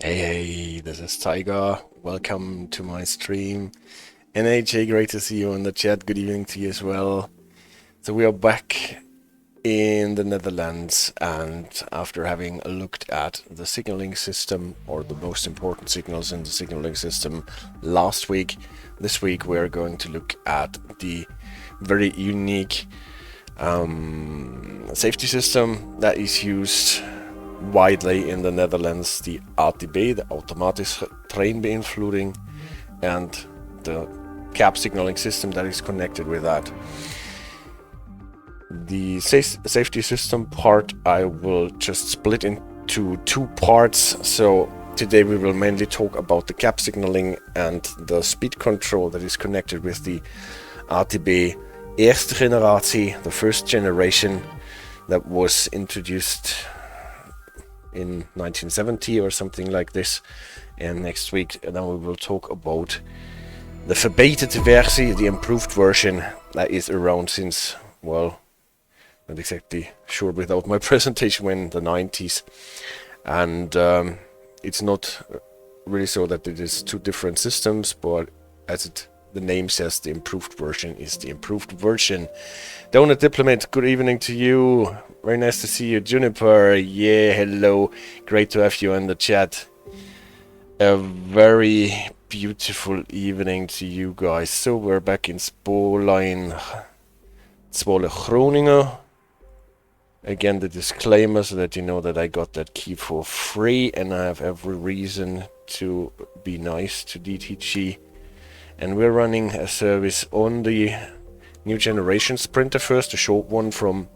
Hey, this is Tiger. Welcome to my stream. NHA, great to see you in the chat. Good evening to you as well. So we are back in the Netherlands, and after having looked at the signaling system, or the most important signals in the signaling system last week, this week we're going to look at the very unique safety system that is used widely in the Netherlands, the ATB, the Automatische Treinbeïnvloeding, and the CAF signaling system that is connected with that. The safety system part I will just split into two parts. So today we will mainly talk about the CAF signaling and the speed control that is connected with the ATB Eerste Generatie, the first generation that was introduced in 1970 or something like this. And next week then we will talk about the verbeterde versie, the improved version that is around since, well, not exactly sure without my presentation, when the 90s. And it's not really so that it is two different systems, but as the name says, the improved version is the improved version. Donut Diplomat, good evening to you. Very nice to see you. Juniper, yeah, hello. Great to have you in the chat. A very beautiful evening to you guys. So we're back in Spoorlijn Zwolle Groningen. Again, the disclaimer so that you know that I got that key for free, and I have every reason to be nice to DTG. And we're running a service on the new generation sprinter first, a short one from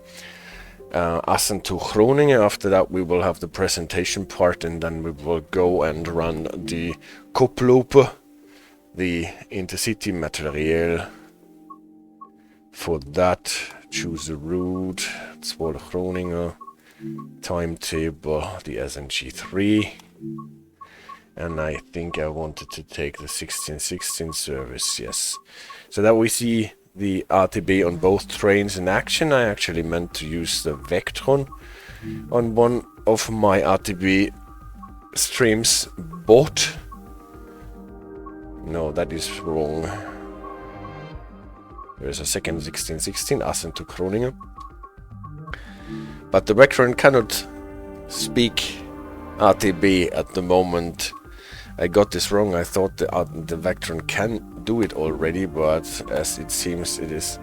Assen to Groningen. After that we will have the presentation part, and then we will go and run the Koploper, the intercity material. For that, choose a route, Zwolle Groningen, timetable, the SNG3. And I think I wanted to take the 1616 service, yes. So that we see the ATB on both trains in action. I actually meant to use the Vectron on one of my ATB streams, but no, that is wrong. There's a second 1616, Assen to Groningen. But the Vectron cannot speak ATB at the moment. I got this wrong. I thought the Vectron can do it already, but as it seems it is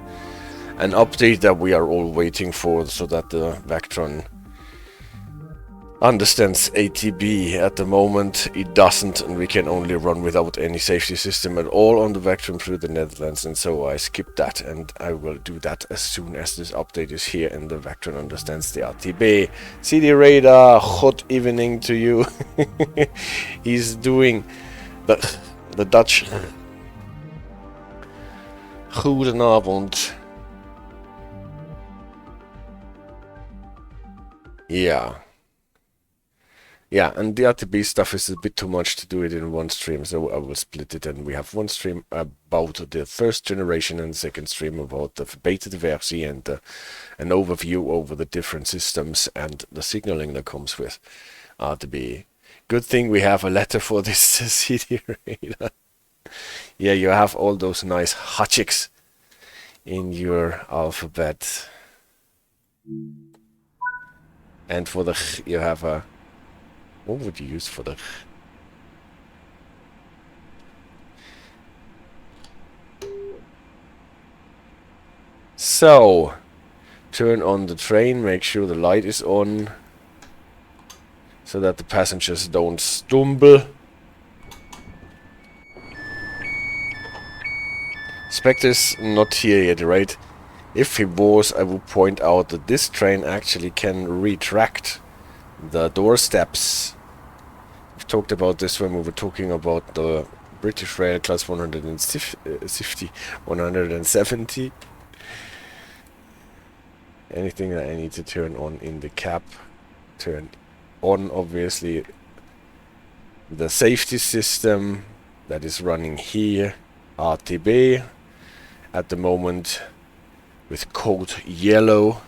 an update that we are all waiting for, so that the Vectron understands ATB. At the moment it doesn't, and we can only run without any safety system at all on the Vectron through the Netherlands, and so I skipped that, and I will do that as soon as this update is here and the Vectron understands the ATB. CD Radar, hot evening to you. He's doing the Dutch. Goedenavond. Yeah, and the RTB stuff is a bit too much to do it in one stream, so I will split it, and we have one stream about the first generation and second stream about the verbeterde versie and an overview over the different systems and the signaling that comes with RTB. Good thing we have a letter for this CD radar. Yeah, you have all those nice hotchicks in your alphabet. And for the you have a... What would you use for the... So, turn on the train, make sure the light is on, so that the passengers don't stumble. Spectre's not here yet, right? If he was, I would point out that this train actually can retract the door steps. We've talked about this when we were talking about the British Rail Class 150, 170. Anything that I need to turn on in the cap, turn on, obviously, the safety system that is running here, ATB, at the moment with code yellow,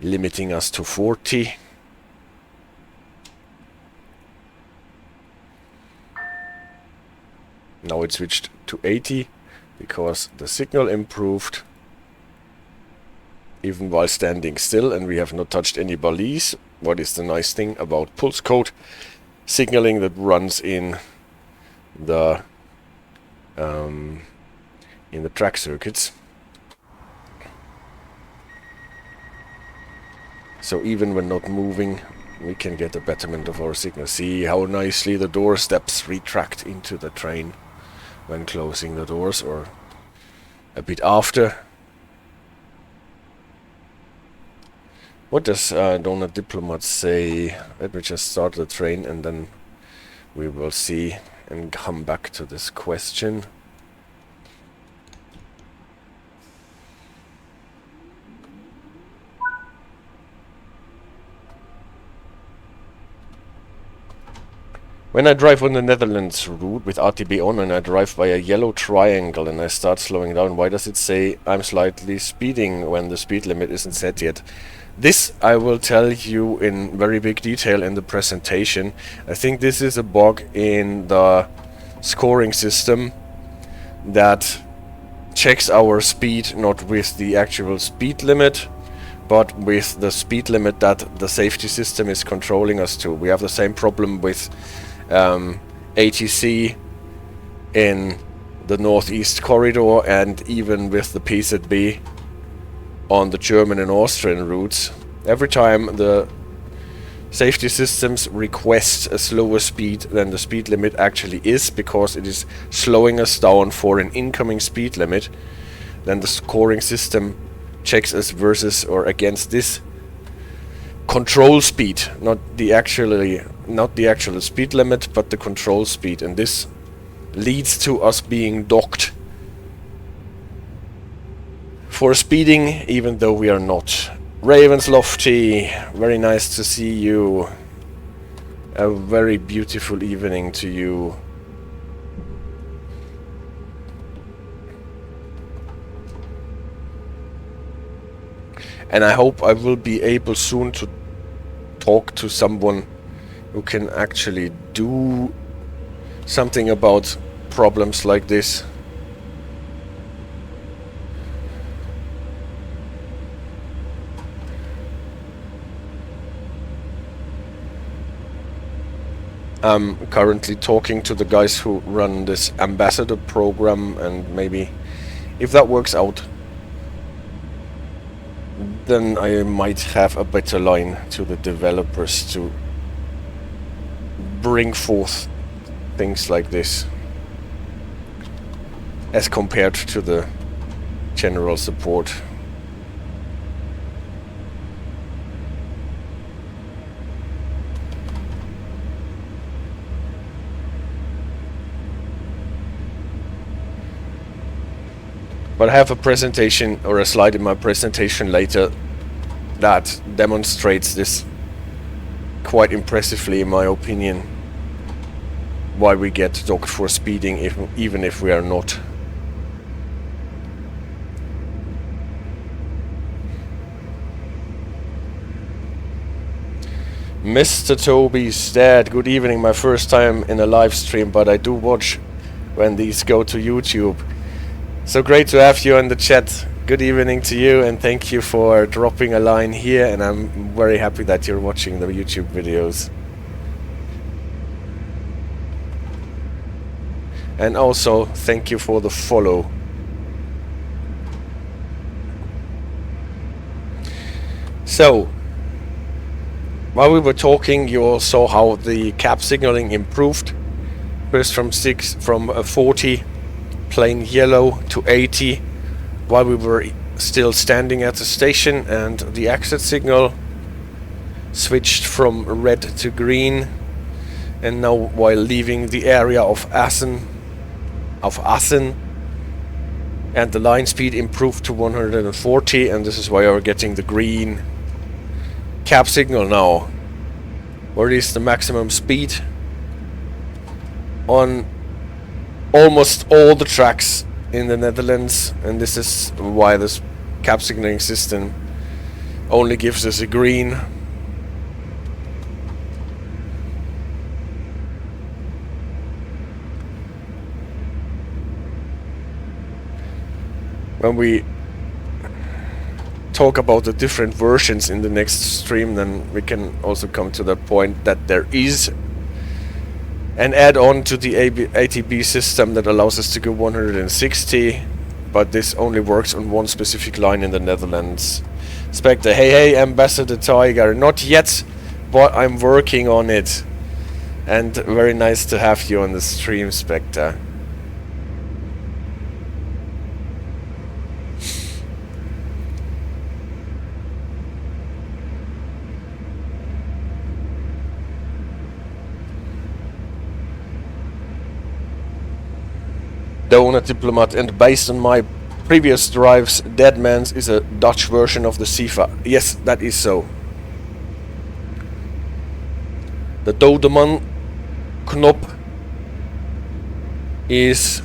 limiting us to 40. Now it switched to 80 because the signal improved even while standing still, and we have not touched any balise. What is the nice thing about pulse code signaling that runs in the track circuits? So even when not moving, we can get a betterment of our signal. See how nicely the door steps retract into the train when closing the doors, or a bit after. What does Donut Diplomat say? Let me just start the train and then we will see and come back to this question. When I drive on the Netherlands route with ATB on and I drive by a yellow triangle and I start slowing down, why does it say I'm slightly speeding when the speed limit isn't set yet? This I will tell you in very big detail in the presentation. I think this is a bug in the scoring system that checks our speed not with the actual speed limit, but with the speed limit that the safety system is controlling us to. We have the same problem with ATC in the Northeast Corridor, and even with the PZB on the German and Austrian routes. Every time the safety systems request a slower speed than the speed limit actually is, because it is slowing us down for an incoming speed limit, then the scoring system checks us versus or against this control speed, not the actual speed limit, but the control speed, and this leads to us being docked for speeding, even though we are not. Ravens Lofty, very nice to see you. A very beautiful evening to you. And I hope I will be able soon to talk to someone who can actually do something about problems like this. I'm currently talking to the guys who run this ambassador program, and maybe if that works out, then I might have a better line to the developers to bring forth things like this as compared to the general support. But I have a presentation or a slide in my presentation later that demonstrates this quite impressively, in my opinion, why we get docked for speeding even if we are not. Mr. Toby's dad, good evening, my first time in a live stream, but I do watch when these go to YouTube. So great to have you in the chat. Good evening to you, and thank you for dropping a line here, and I'm very happy that you're watching the YouTube videos. And also thank you for the follow. So while we were talking, you all saw how the CAF signaling improved. First from 40 plain yellow to 80 while we were still standing at the station, and the exit signal switched from red to green, and now while leaving the area of Assen, and the line speed improved to 140, and this is why we're getting the green CAF signal now. What is the maximum speed on almost all the tracks in the Netherlands, and this is why this CAF signaling system only gives us a green. when we talk about the different versions in the next stream, then we can also come to the point that there is an add-on to the ATB system that allows us to go 160, but this only works on one specific line in the Netherlands. Spectre, hey Ambassador Tiger, not yet, but I'm working on it. And very nice to have you on the stream, Spectre. Donut Diplomat, and based on my previous drives, Deadman's is a Dutch version of the Sifa. Yes, that is so. The Dodemansknop is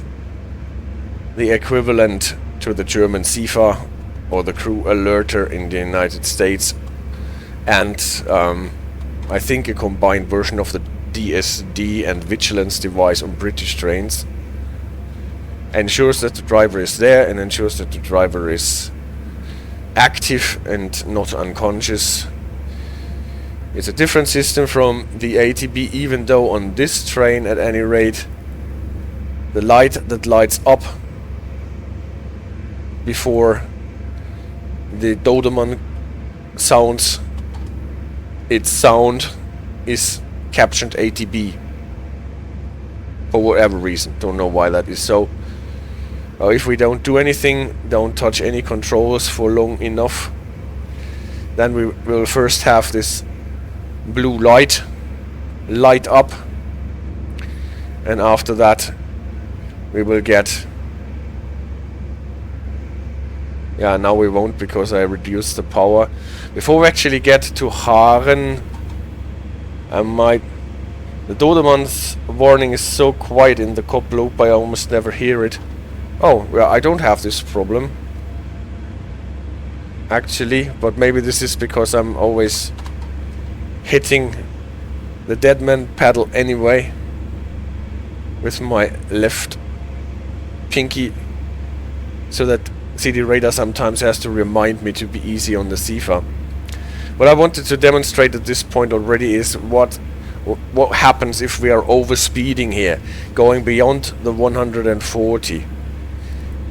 the equivalent to the German Sifa or the crew alerter in the United States, and I think a combined version of the DSD and vigilance device on British trains. Ensures that the driver is there and ensures that the driver is active and not unconscious. It's a different system from the ATB, even though on this train at any rate the light that lights up before the Dodeman sounds its sound is captioned ATB for whatever reason. Don't know why that is so. If we don't do anything, don't touch any controls for long enough, then we will first have this blue light up, and after that we will get, yeah, now we won't because I reduced the power. Before we actually get to Haren, the Dodeman's warning is so quiet in the Koploper I almost never hear it. Oh, well, I don't have this problem actually, but maybe this is because I'm always hitting the deadman pedal anyway with my left pinky, so that CD Radar sometimes has to remind me to be easy on the Sifa. What I wanted to demonstrate at this point already is what happens if we are overspeeding here, going beyond the 140.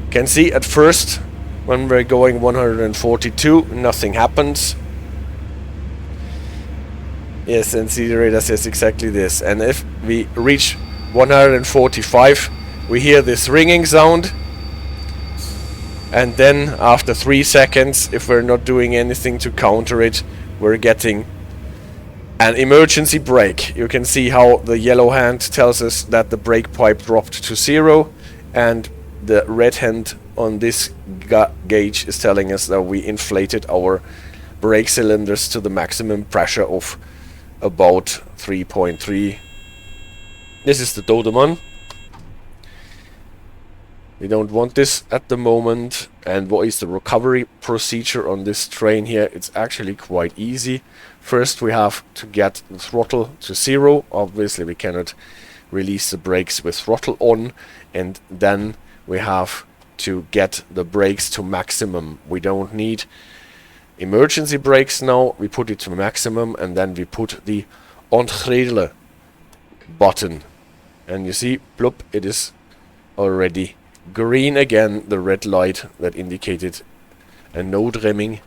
Can see at first when we're going 142, nothing happens. Yes, and CD Radar says exactly this. And if we reach 145, we hear this ringing sound. And then after 3 seconds, if we're not doing anything to counter it, we're getting an emergency brake. You can see how the yellow hand tells us that the brake pipe dropped to 0, and the red hand on this gauge is telling us that we inflated our brake cylinders to the maximum pressure of about 3.3. This is the Dodeman. We don't want this at the moment. And what is the recovery procedure on this train here? It's actually quite easy. First we have to get the throttle to 0. Obviously we cannot release the brakes with throttle on, and then we have to get the brakes to maximum. We don't need emergency brakes now. We put it to maximum, and then we put the Entrele button, and you see, plop, it is already green again, the red light that indicated a Notremming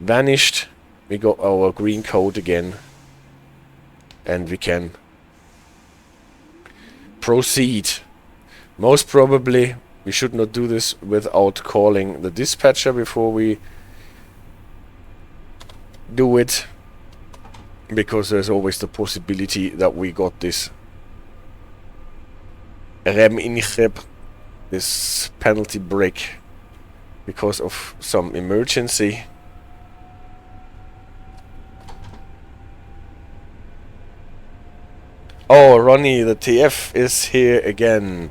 vanished. We got our green code again, and we can proceed. Most probably we should not do this without calling the dispatcher before we do it, because there's always the possibility that we got this remcriterium, this penalty brake, because of some emergency. Oh, Ronnie, the TF is here again.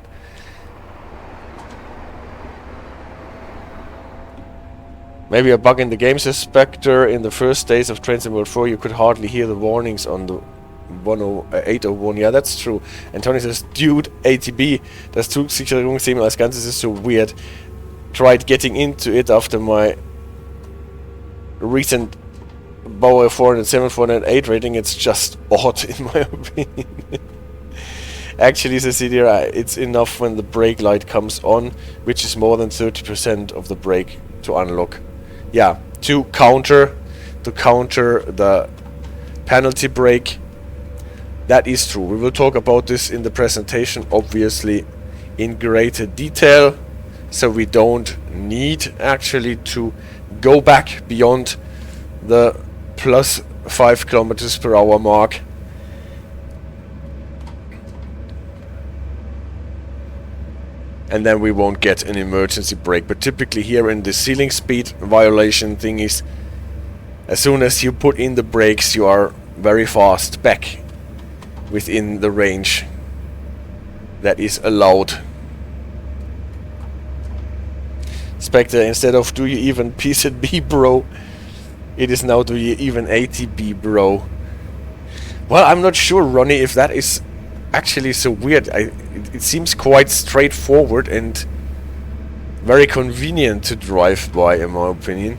Maybe a bug in the game, says Spectre. In the first days of Train Sim World 4, you could hardly hear the warnings on the 801. Yeah, that's true. And Tony says, dude, ATB, das Zugsicherungssystem als Ganzes ist so weird. Tried getting into it after my recent Bauer 407, 408 rating. It's just odd, in my opinion. Actually, says here, it's enough when the brake light comes on, which is more than 30% of the brake to unlock. Yeah, to counter the penalty brake. That is true. We will talk about this in the presentation, obviously, in greater detail. So we don't need actually to go back beyond the plus 5 kilometers per hour mark. And then we won't get an emergency brake. But typically here in the ceiling speed violation thing is, as soon as you put in the brakes, you are very fast back within the range that is allowed. Spectre, instead of do you even PZB bro, it is now do you even ATB bro. Well, I'm not sure, Ronnie, if that is actually so weird. It seems quite straightforward and very convenient to drive by, in my opinion.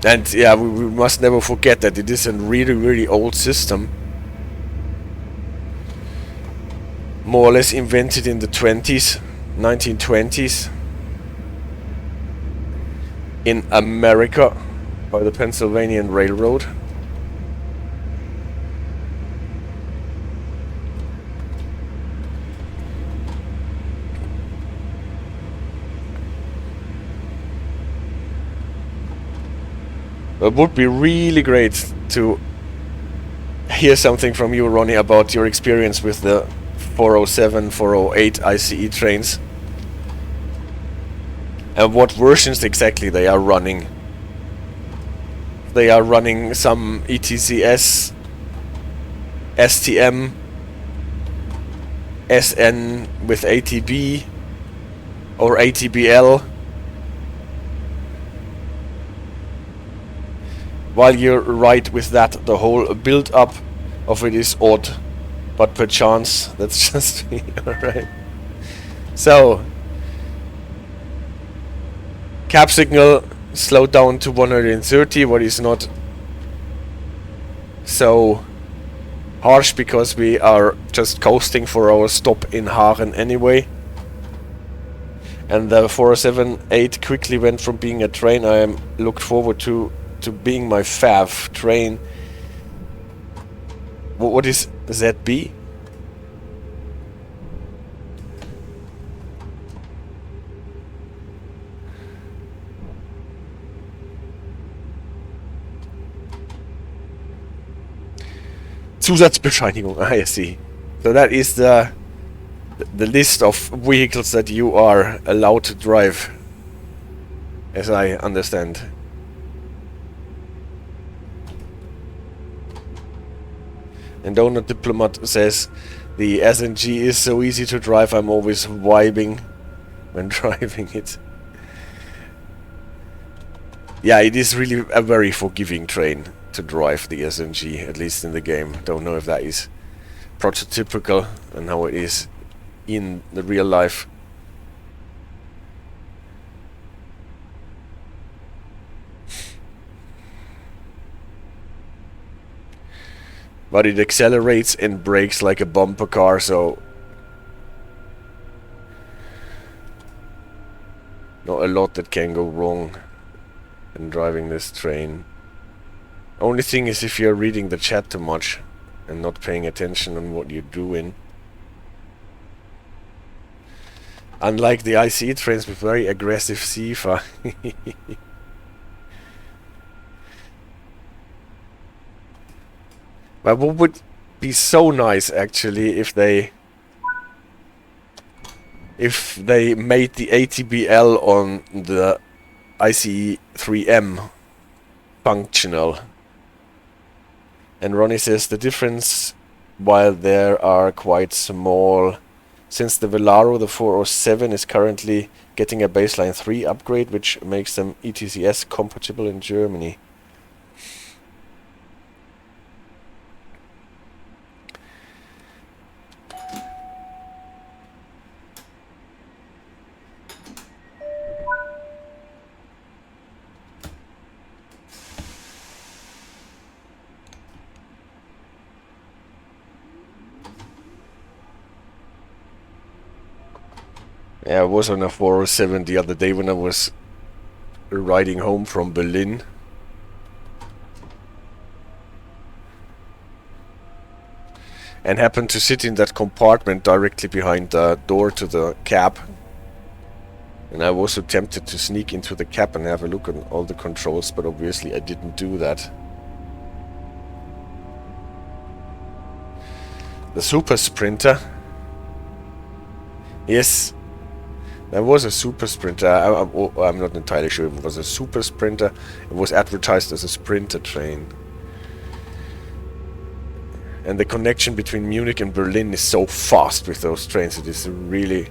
And yeah, we must never forget that it is a really, really old system. More or less invented in the 1920s. In America by the Pennsylvania Railroad. It would be really great to hear something from you, Ronnie, about your experience with the 407, 408 ICE trains. And what versions exactly they are running. They are running some ETCS, STM, SN with ATB, or ATBL. While you're right with that, the whole build-up of it is odd, but perchance that's just me. Alright. So, cap signal slowed down to 130, what is not so harsh because we are just coasting for our stop in Haren anyway. And the 407-8 quickly went from being a train I am looked forward to being my fav train. What is ZB? Zusatzbescheinigung. I see. So that is the list of vehicles that you are allowed to drive, as I understand. And Donut Diplomat says, the SNG is so easy to drive, I'm always vibing when driving it. Yeah, it is really a very forgiving train to drive, the SNG, at least in the game. Don't know if that is prototypical and how it is in the real life. But it accelerates and brakes like a bumper car, so not a lot that can go wrong in driving this train. Only thing is if you're reading the chat too much and not paying attention on what you're doing. Unlike the ICE trains with very aggressive CFA. But what would be so nice actually if they made the ATBL on the ICE 3M functional. And Ronnie says the difference, while there are quite small, since the Velaro, the 407, is currently getting a baseline 3 upgrade, which makes them ETCS compatible in Germany. Yeah, I was on a 407 the other day when I was riding home from Berlin. And happened to sit in that compartment directly behind the door to the cab. And I was so tempted to sneak into the cab and have a look on all the controls, but obviously I didn't do that. The Super Sprinter. Yes, there was a Super Sprinter. I'm not entirely sure if it was a Super Sprinter. It was advertised as a Sprinter train. And the connection between Munich and Berlin is so fast with those trains. It is really,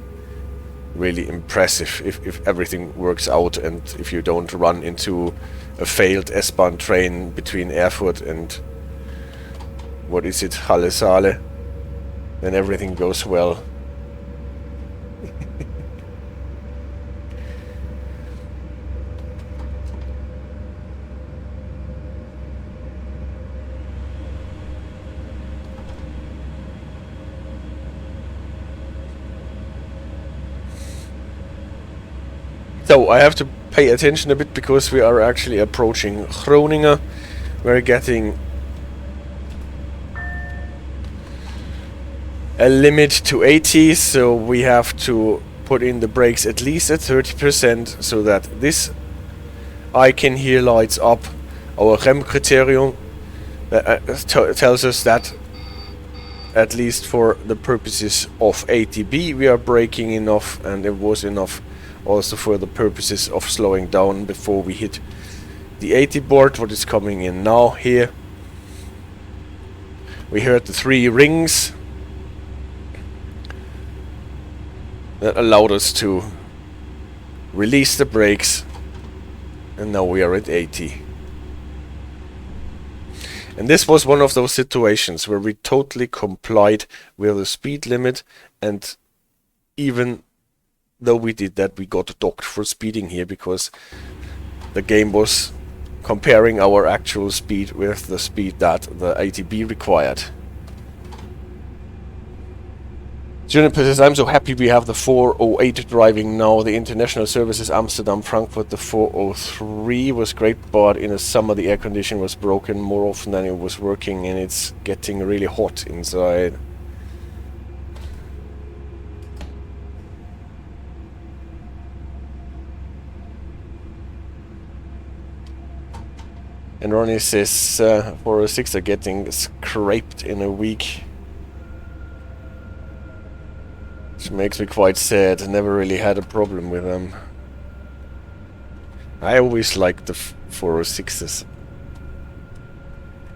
really impressive if everything works out and if you don't run into a failed S-Bahn train between Erfurt and, what is it, Halle Saale. Then everything goes well. So I have to pay attention a bit because we are actually approaching Groningen. We're getting a limit to 80, so we have to put in the brakes at least at 30% so that this icon here lights up. Our remcriterium tells us that at least for the purposes of ATB we are braking enough, and it was enough also for the purposes of slowing down before we hit the 80 board. What is coming in now here, we heard the 3 rings that allowed us to release the brakes, and now we are at 80. And this was one of those situations where we totally complied with the speed limit, and even though we did that, we got docked for speeding here because the game was comparing our actual speed with the speed that the ATB required. Juniper says, I'm so happy we have the 408 driving now. The international services Amsterdam, Frankfurt, the 403 was great, but in the summer the air condition was broken more often than it was working, and it's getting really hot inside. And Ronnie says 406 are getting scraped in a week. Which makes me quite sad. I never really had a problem with them. I always liked the 406s.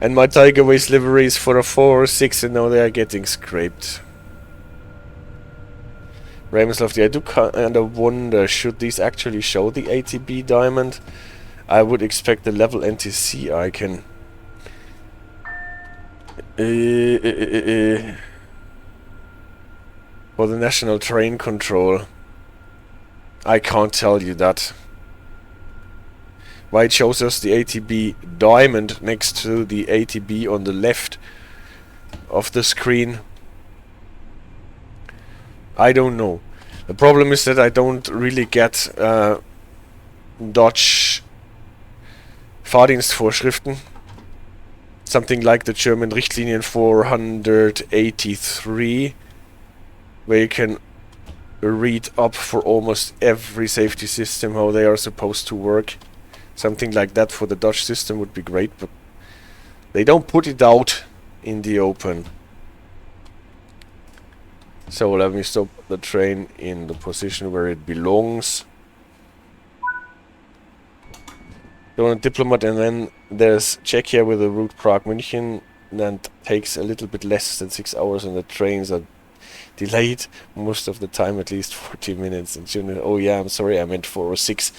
And my Tiger Ways liveries for a 406, and now they are getting scraped. Raymond's Lofty, I do kind of wonder, should these actually show the ATB diamond? I would expect the level NTC icon. For the National Train Control. I can't tell you that. Why it shows us the ATB diamond next to the ATB on the left of the screen, I don't know. The problem is that I don't really get Dutch Fahrdienstvorschriften. Something like the German Richtlinien 483, where you can read up for almost every safety system how they are supposed to work. Something like that for the Dutch system would be great, but they don't put it out in the open. So let me stop the train in the position where it belongs. Go on a Diplomat, and then there's Czechia with the route Prague-München. That takes a little bit less than 6 hours, and the trains are delayed most of the time, at least 40 minutes. And June, oh yeah, I'm sorry, I meant 406.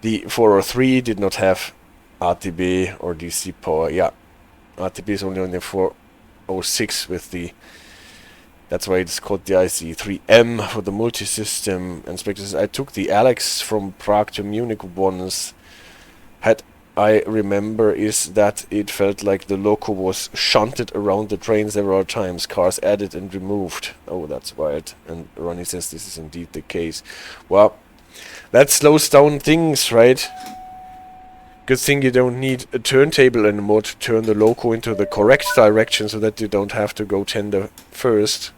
The 403 did not have ATB or DC power. Yeah, ATB is only on the 406 with the... That's why it's called the IC3M for the multi-system inspectors. I took the Alex from Prague to Munich once. Had I remember is that it felt like the loco was shunted around the train several times, cars added and removed. Oh, that's wild. And Ronnie says this is indeed the case. Well, that slows down things, right? Good thing you don't need a turntable anymore to turn the loco into the correct direction so that you don't have to go tender first.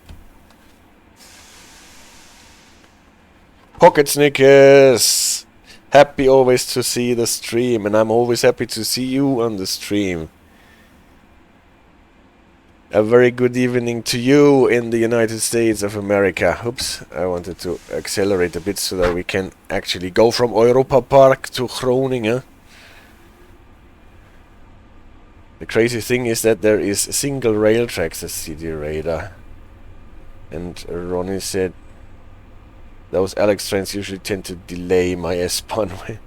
Pocket Snickers! Happy always to see the stream, and I'm always happy to see you on the stream. A very good evening to you in the United States of America. Oops, I wanted to accelerate a bit so that we can actually go from Europapark to Groningen. The crazy thing is that there is single rail tracks at City Radar. And Ronnie said those Alex trains usually tend to delay my S-Bahn when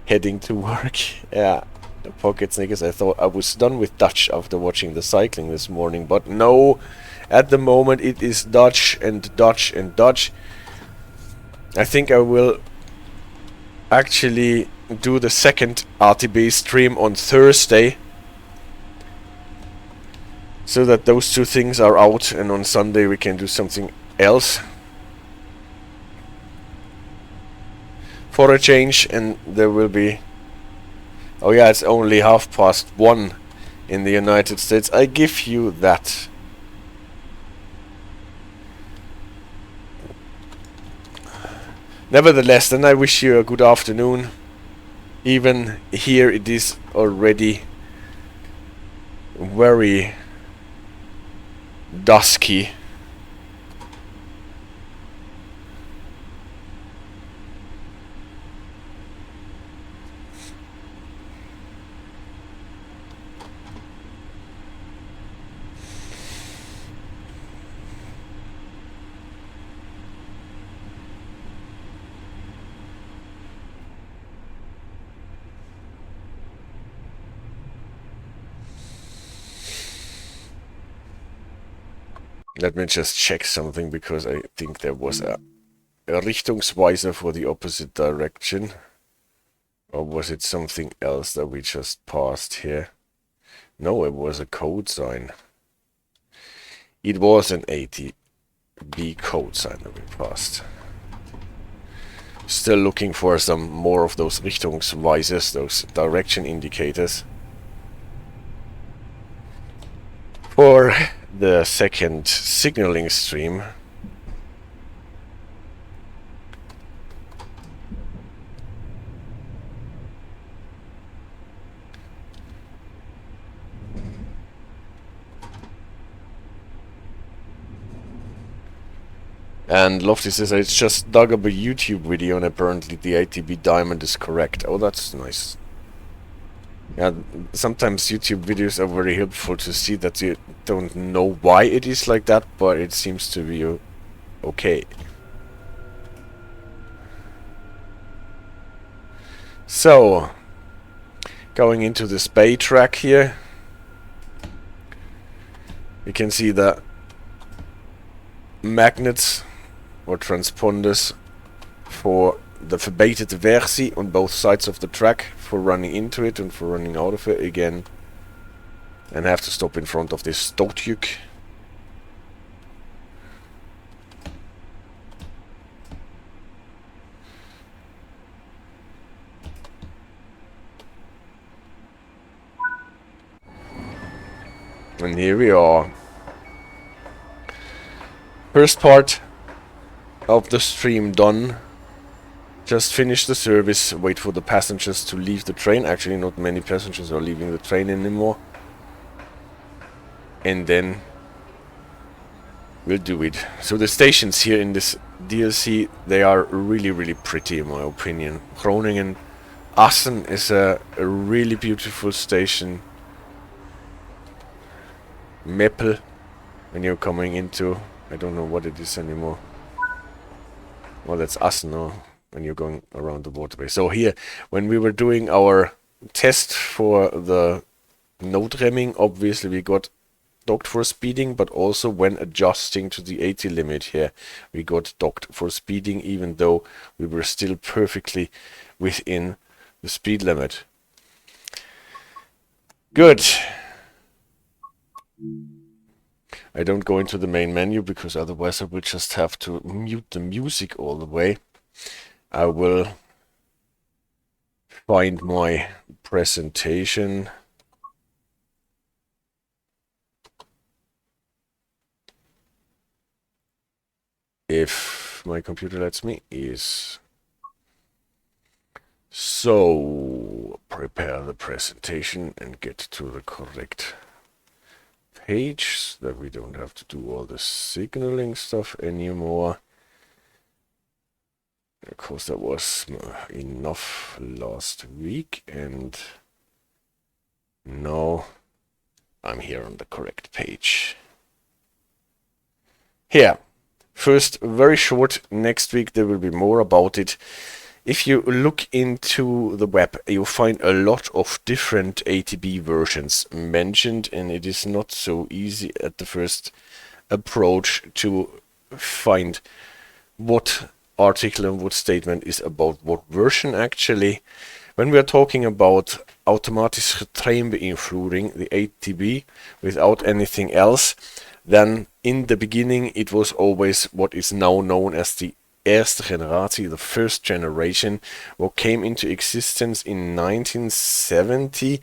heading to work. Yeah, the Pocket Snickers. I thought I was done with Dutch after watching the cycling this morning, but no. At the moment it is Dutch and Dutch and Dutch. I think I will actually do the second ATB stream on Thursday, so that those two things are out, and on Sunday we can do something else for a change. And there will be... Oh yeah, it's only 1:30 in the United States. I give you that. Nevertheless, then I wish you a good afternoon. Even here it is already very dusky. Let me just check something, because I think there was a Richtungsweiser for the opposite direction. Or was it something else that we just passed here? No, it was a code sign. It was an ATB code sign that we passed. Still looking for some more of those Richtungsweisers, those direction indicators, for the second signaling stream. And Lofty says it's just dug up a YouTube video and apparently the ATB diamond is correct. Oh, that's nice. Yeah, sometimes YouTube videos are very helpful to see that you don't know why it is like that, but it seems to be okay. So, going into this bay track here, you can see the magnets or transponders for the verbeiterte versie on both sides of the track, for running into it and for running out of it again. And I have to stop in front of this Stotjuk. And here we are. First part of the stream done. Just finish the service, wait for the passengers to leave the train. Actually, not many passengers are leaving the train anymore. And then we'll do it. So the stations here in this DLC, they are really, really pretty in my opinion. Groningen Assen is a really beautiful station. Meppel, when you're coming into, I don't know what it is anymore. Well, that's Assen, no? When you're going around the waterway. So here, when we were doing our test for the Notremming, obviously we got docked for speeding, but also when adjusting to the 80 limit here, we got docked for speeding, even though we were still perfectly within the speed limit. Good. I don't go into the main menu because otherwise I will just have to mute the music all the way. I will find my presentation. If my computer lets me, is so prepare the presentation and get to the correct page so that we don't have to do all the signaling stuff anymore. Of course, that was enough last week, and now I'm here on the correct page. Here, first, very short. Next week there will be more about it. If you look into the web, you'll find a lot of different ATB versions mentioned, and it is not so easy at the first approach to find what article and what statement is about what version actually. When we are talking about Automatische Treinbeïnvloeding, the ATB, without anything else, then in the beginning it was always what is now known as the Eerste Generatie, the first generation, what came into existence in 1970.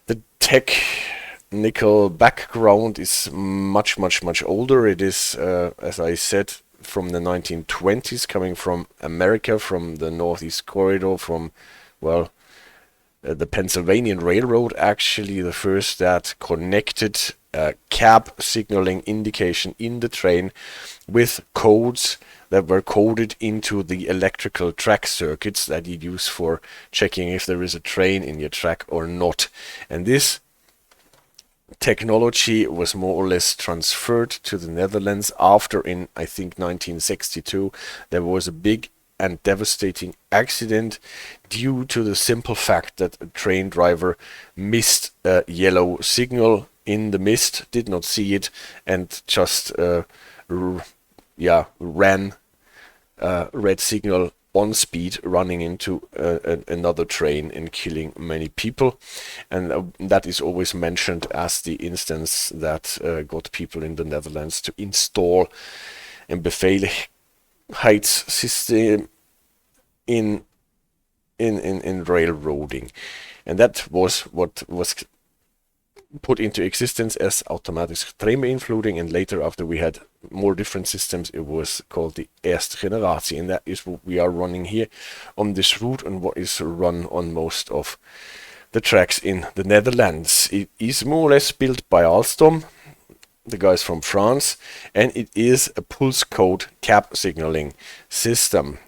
The technical background is much older. It is, as I said, from the 1920s, coming from America, from the Northeast Corridor, from, well, the Pennsylvania Railroad, actually the first that connected cab signaling indication in the train with codes that were coded into the electrical track circuits that you use for checking if there is a train in your track or not. And this technology was more or less transferred to the Netherlands after, in I think 1962, there was a big and devastating accident due to the simple fact that a train driver missed a yellow signal in the mist, did not see it, and just ran red signal on speed, running into another train and killing many people. And that is always mentioned as the instance that got people in the Netherlands to install a beveiligheidssystem in railroading. And that was what was put into existence as Automatische Treinbeïnvloeding, and later, after we had more different systems, it was called the Eerste Generatie, and that is what we are running here on this route and what is run on most of the tracks in the Netherlands. It is more or less built by Alstom, the guys from France, and it is a pulse code cab signaling system.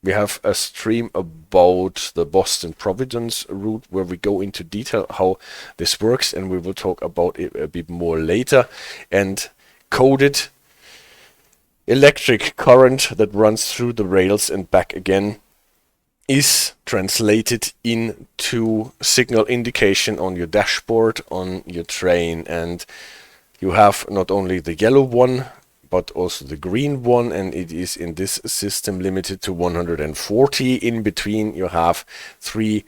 We have a stream about the Boston-Providence route where we go into detail how this works, and we will talk about it a bit more later. And coded electric current that runs through the rails and back again is translated into signal indication on your dashboard on your train. And you have not only the yellow one, but also the green one, and it is in this system limited to 140. In between you have 3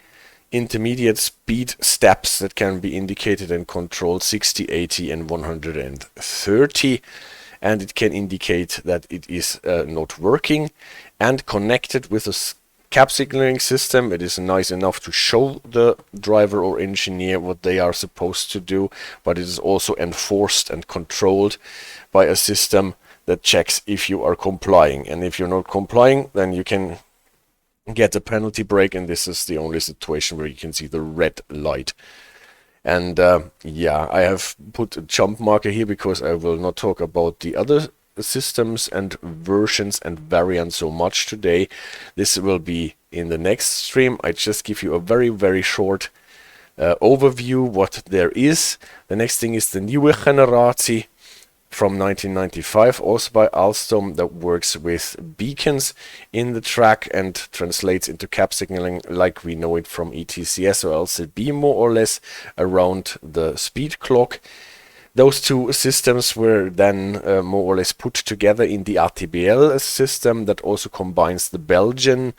intermediate speed steps that can be indicated and controlled: 60, 80 and 130, and it can indicate that it is not working. And connected with a cab signaling system, it is nice enough to show the driver or engineer what they are supposed to do, but it is also enforced and controlled by a system that checks if you are complying. And if you're not complying, then you can get a penalty break, and this is the only situation where you can see the red light. And I have put a jump marker here because I will not talk about the other systems and versions and variants so much today. This will be in the next stream. I just give you a very short overview what there is. The next thing is the Nieuwe Generatie from 1995, also by Alstom, that works with beacons in the track and translates into cab signaling like we know it from ETCS or LCB, more or less around the speed clock. Those two systems were then more or less put together in the ATBL system that also combines the Belgian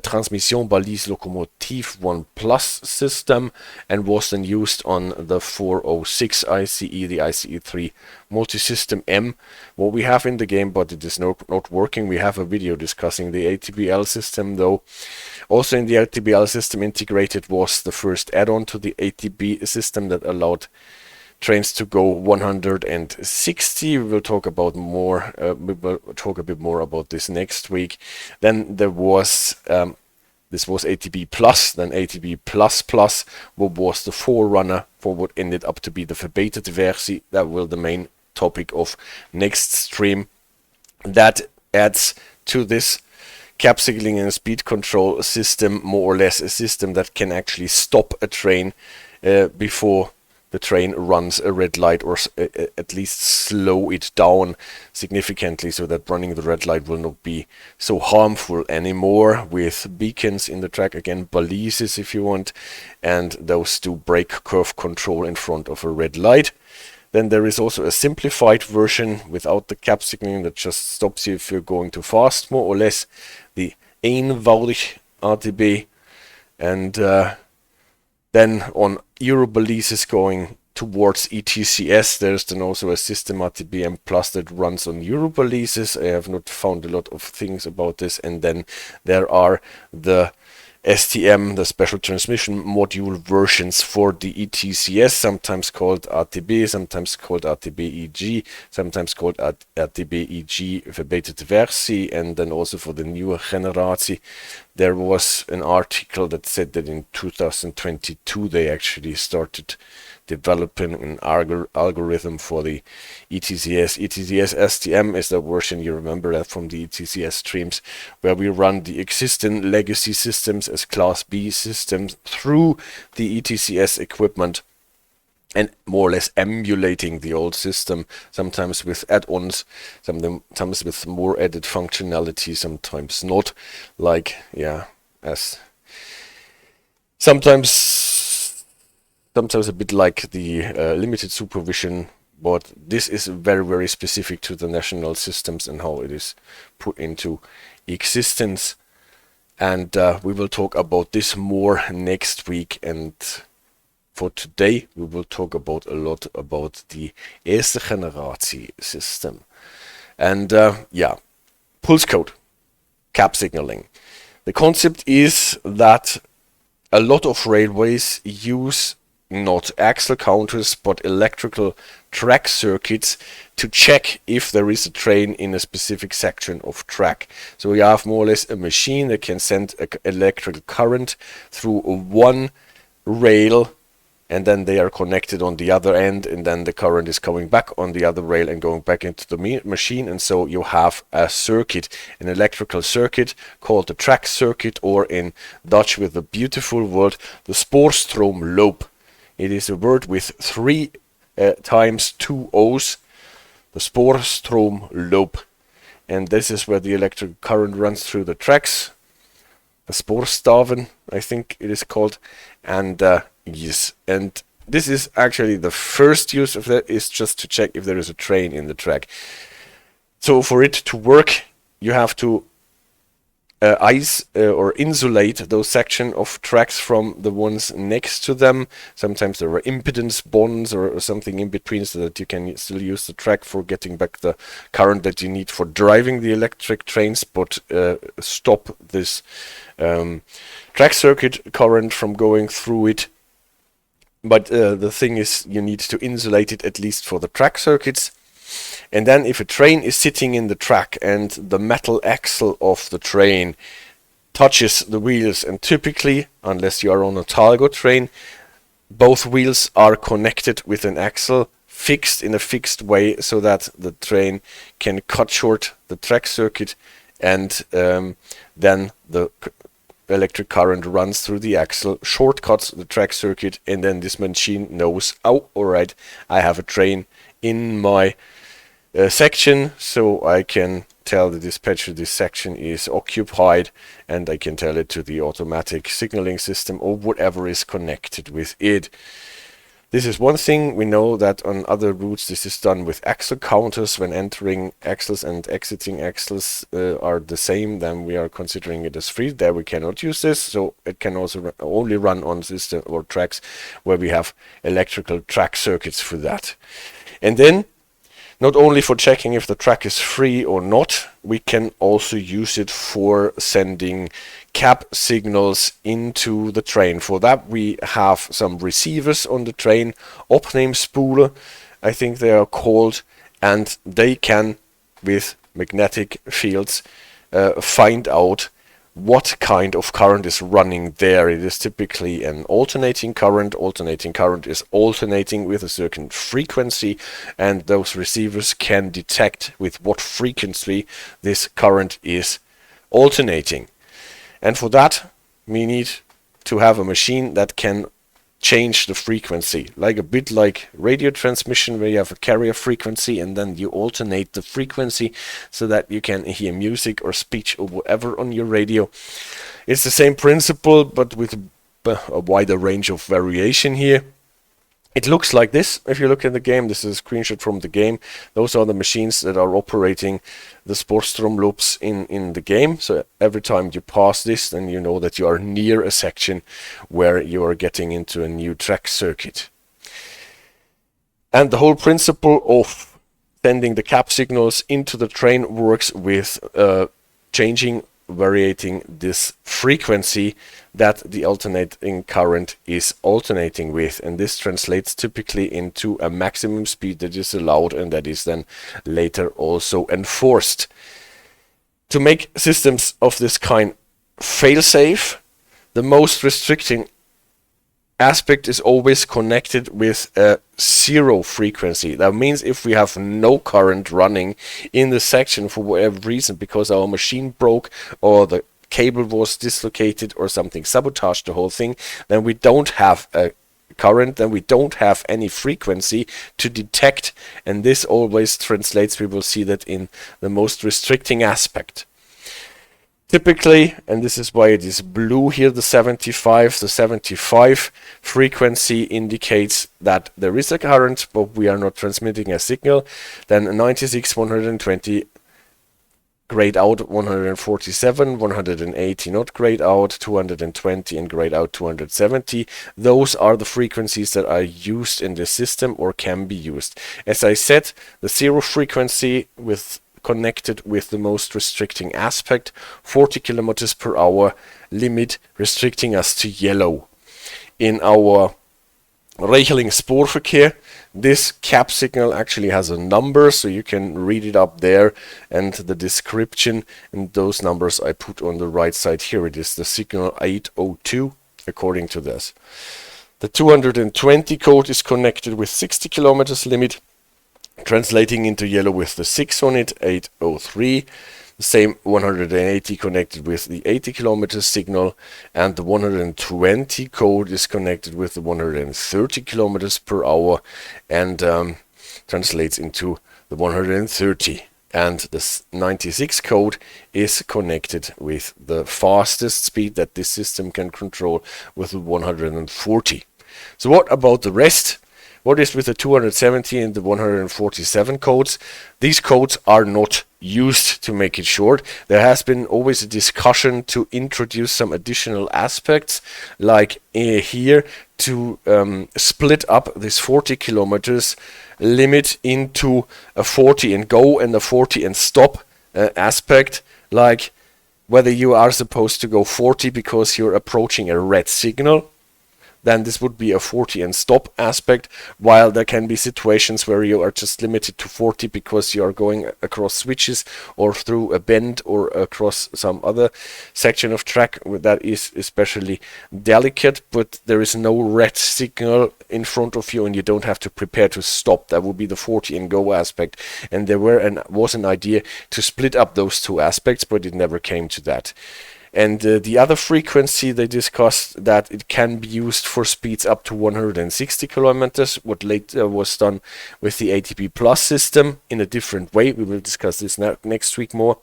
Transmission Balise Locomotive 1 Plus system and was then used on the 406 ICE, the ICE3 multi-system M. What we have in the game, but it is not working. We have a video discussing the ATBL system though. Also in the ATBL system integrated was the first add-on to the ATB system that allowed trains to go 160. We will talk about more. We will talk a bit more about this next week. Then there was this was ATB Plus, then ATB Plus Plus, what was the forerunner for what ended up to be the verbeterde versie. That will the main topic of next stream. That adds to this cap signaling and speed control system more or less a system that can actually stop a train before the train runs a red light, or at least slow it down significantly so that running the red light will not be so harmful anymore, with beacons in the track, again balises if you want, and those do brake curve control in front of a red light. Then there is also a simplified version without the cap signaling that just stops you if you're going too fast, more or less the eenvoudig ATB. And then on Euro balises going towards ETCS, there's then also a system ATB Plus that runs on Euro balises. I have not found a lot of things about this. And then there are the STM, the special transmission module versions for the ETCS, sometimes called ATB, sometimes called ATB-EG, sometimes called ATB-EG verbeterde versie, and then also for the newer Generatie. There was an article that said that in 2022 they actually started developing an algorithm for the ETCS. ETCS STM is the version, you remember that from the ETCS streams, where we run the existing legacy systems as Class B systems through the ETCS equipment and more or less emulating the old system, sometimes with add-ons, sometimes with more added functionality, sometimes not, like, yeah, as sometimes a bit like the limited supervision, but this is very, very specific to the national systems and how it is put into existence. And we will talk about this more next week. And for today, we will talk about a lot about the Eerste Generatie system. And yeah, pulse code, cap signaling. The concept is that a lot of railways use not axle counters but electrical track circuits to check if there is a train in a specific section of track. So we have more or less a machine that can send an electrical current through one rail, and then they are connected on the other end, and then the current is coming back on the other rail and going back into the machine. And so you have a circuit, an electrical circuit called the track circuit, or in Dutch with the beautiful word, the spoorstroomloop. It is a word with 3 times 2 O's, the spoorstroomloop. And this is where the electric current runs through the tracks, the spoorstaven, I think it is called. And yes, and this is actually the first use of that, is just to check if there is a train in the track. So for it to work, you have to ice or insulate those section of tracks from the ones next to them. Sometimes there are impedance bonds or something in between, so that you can still use the track for getting back the current that you need for driving the electric trains, but stop this track circuit current from going through it. But the thing is, you need to insulate it at least for the track circuits. And then if a train is sitting in the track and the metal axle of the train touches the wheels, and typically, unless you are on a Talgo train, both wheels are connected with an axle fixed in a fixed way, so that the train can cut short the track circuit, and then the electric current runs through the axle, shortcuts the track circuit, and then this machine knows, oh, alright, I have a train in my section, so I can tell the dispatcher this section is occupied, and I can tell it to the automatic signaling system or whatever is connected with it. This is one thing. We know that on other routes this is done with axle counters. When entering axles and exiting axles are the same, then we are considering it as free. There we cannot use this, so it can also only run on system or tracks where we have electrical track circuits for that. And then, not only for checking if the track is free or not, we can also use it for sending CAP signals into the train. For that we have some receivers on the train, opnamespoelen, I think they are called, and they can, with magnetic fields, find out what kind of current is running there. It is typically an alternating current. Alternating current is alternating with a certain frequency, and those receivers can detect with what frequency this current is alternating. And for that we need to have a machine that can change the frequency, like a bit like radio transmission, where you have a carrier frequency and then you alternate the frequency so that you can hear music or speech or whatever on your radio. It's the same principle, but with a wider range of variation here. It looks like this. If you look at the game, this is a screenshot from the game. Those are the machines that are operating the Sporstrom loops in the game. So every time you pass this, then you know that you are near a section where you are getting into a new track circuit. And the whole principle of sending the CAP signals into the train works with varying this frequency that the alternating current is alternating with, and this translates typically into a maximum speed that is allowed, and that is then later also enforced. To make systems of this kind fail-safe, the most restricting aspect is always connected with a zero frequency. That means if we have no current running in the section for whatever reason, because our machine broke or the cable was dislocated or something sabotaged the whole thing, then we don't have a current, then we don't have any frequency to detect, and this always translates, we will see that in the most restricting aspect. Typically, and this is why it is blue here, the 75 frequency indicates that there is a current, but we are not transmitting a signal. Then 96, 120, grayed out 147, 180 not grayed out, 220 and grayed out 270. Those are the frequencies that are used in the system or can be used. As I said, the zero frequency connected with the most restricting aspect, 40 kilometers per hour limit, restricting us to yellow. In our Regeling Spoorverkeer, this CAP signal actually has a number, so you can read it up there and the description, and those numbers I put on the right side here. It is the signal 802 according to this. The 220 code is connected with 60 kilometers limit, translating into yellow with the 6 on it, 803. The same 180 connected with the 80 kilometers signal, and the 120 code is connected with the 130 kilometers per hour and translates into the 130. And the 96 code is connected with the fastest speed that this system can control with the 140. So what about the rest? What is with the 270 and the 147 codes? These codes are not used, to make it short. There has been always a discussion to introduce some additional aspects, like here to split up this 40 kilometers limit into a 40 and go and a 40 and stop aspect, like whether you are supposed to go 40 because you're approaching a red signal, then this would be a 40 and stop aspect, while there can be situations where you are just limited to 40 because you are going across switches or through a bend or across some other section of track that is especially delicate, but there is no red signal in front of you and you don't have to prepare to stop. That would be the 40 and go aspect, and there was an idea to split up those two aspects, but it never came to that. And the other frequency they discussed, that it can be used for speeds up to 160 kilometers, what later was done with the ATB Plus system in a different way. We will discuss this next week more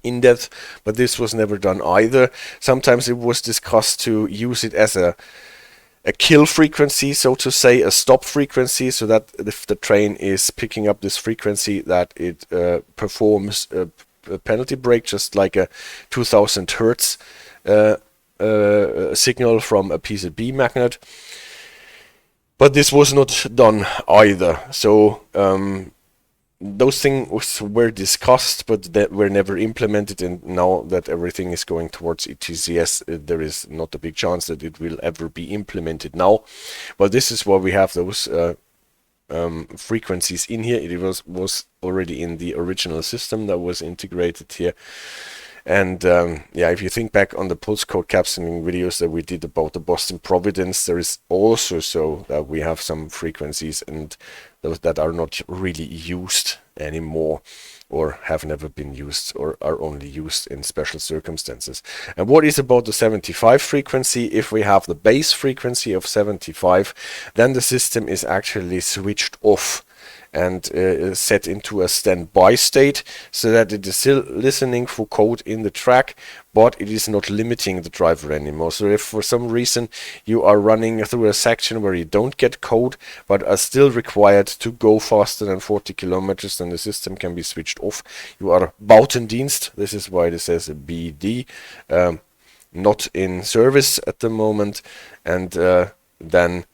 in depth, but this was never done either. Sometimes it was discussed to use it as a a kill frequency, so to say, a stop frequency, so that if the train is picking up this frequency, that it performs a penalty brake, just like a 2000 hertz signal from a PCB magnet. But this was not done either. So those things were discussed, but that were never implemented, and now that everything is going towards ETCS, there is not a big chance that it will ever be implemented now. But this is why we have those frequencies in here. It was already in the original system that was integrated here. And yeah, if you think back on the postcode captioning videos that we did about the Boston Providence, there is also so that we have some frequencies and those that are not really used anymore, or have never been used, or are only used in special circumstances. And what is about the 75 frequency? If we have the base frequency of 75, then the system is actually switched off and set into a standby state, so that it is still listening for code in the track, but it is not limiting the driver anymore. So if for some reason you are running through a section where you don't get code, but are still required to go faster than 40 kilometers, then the system can be switched off. You are Buiten Dienst, this is why it says BD, not in service at the moment, and then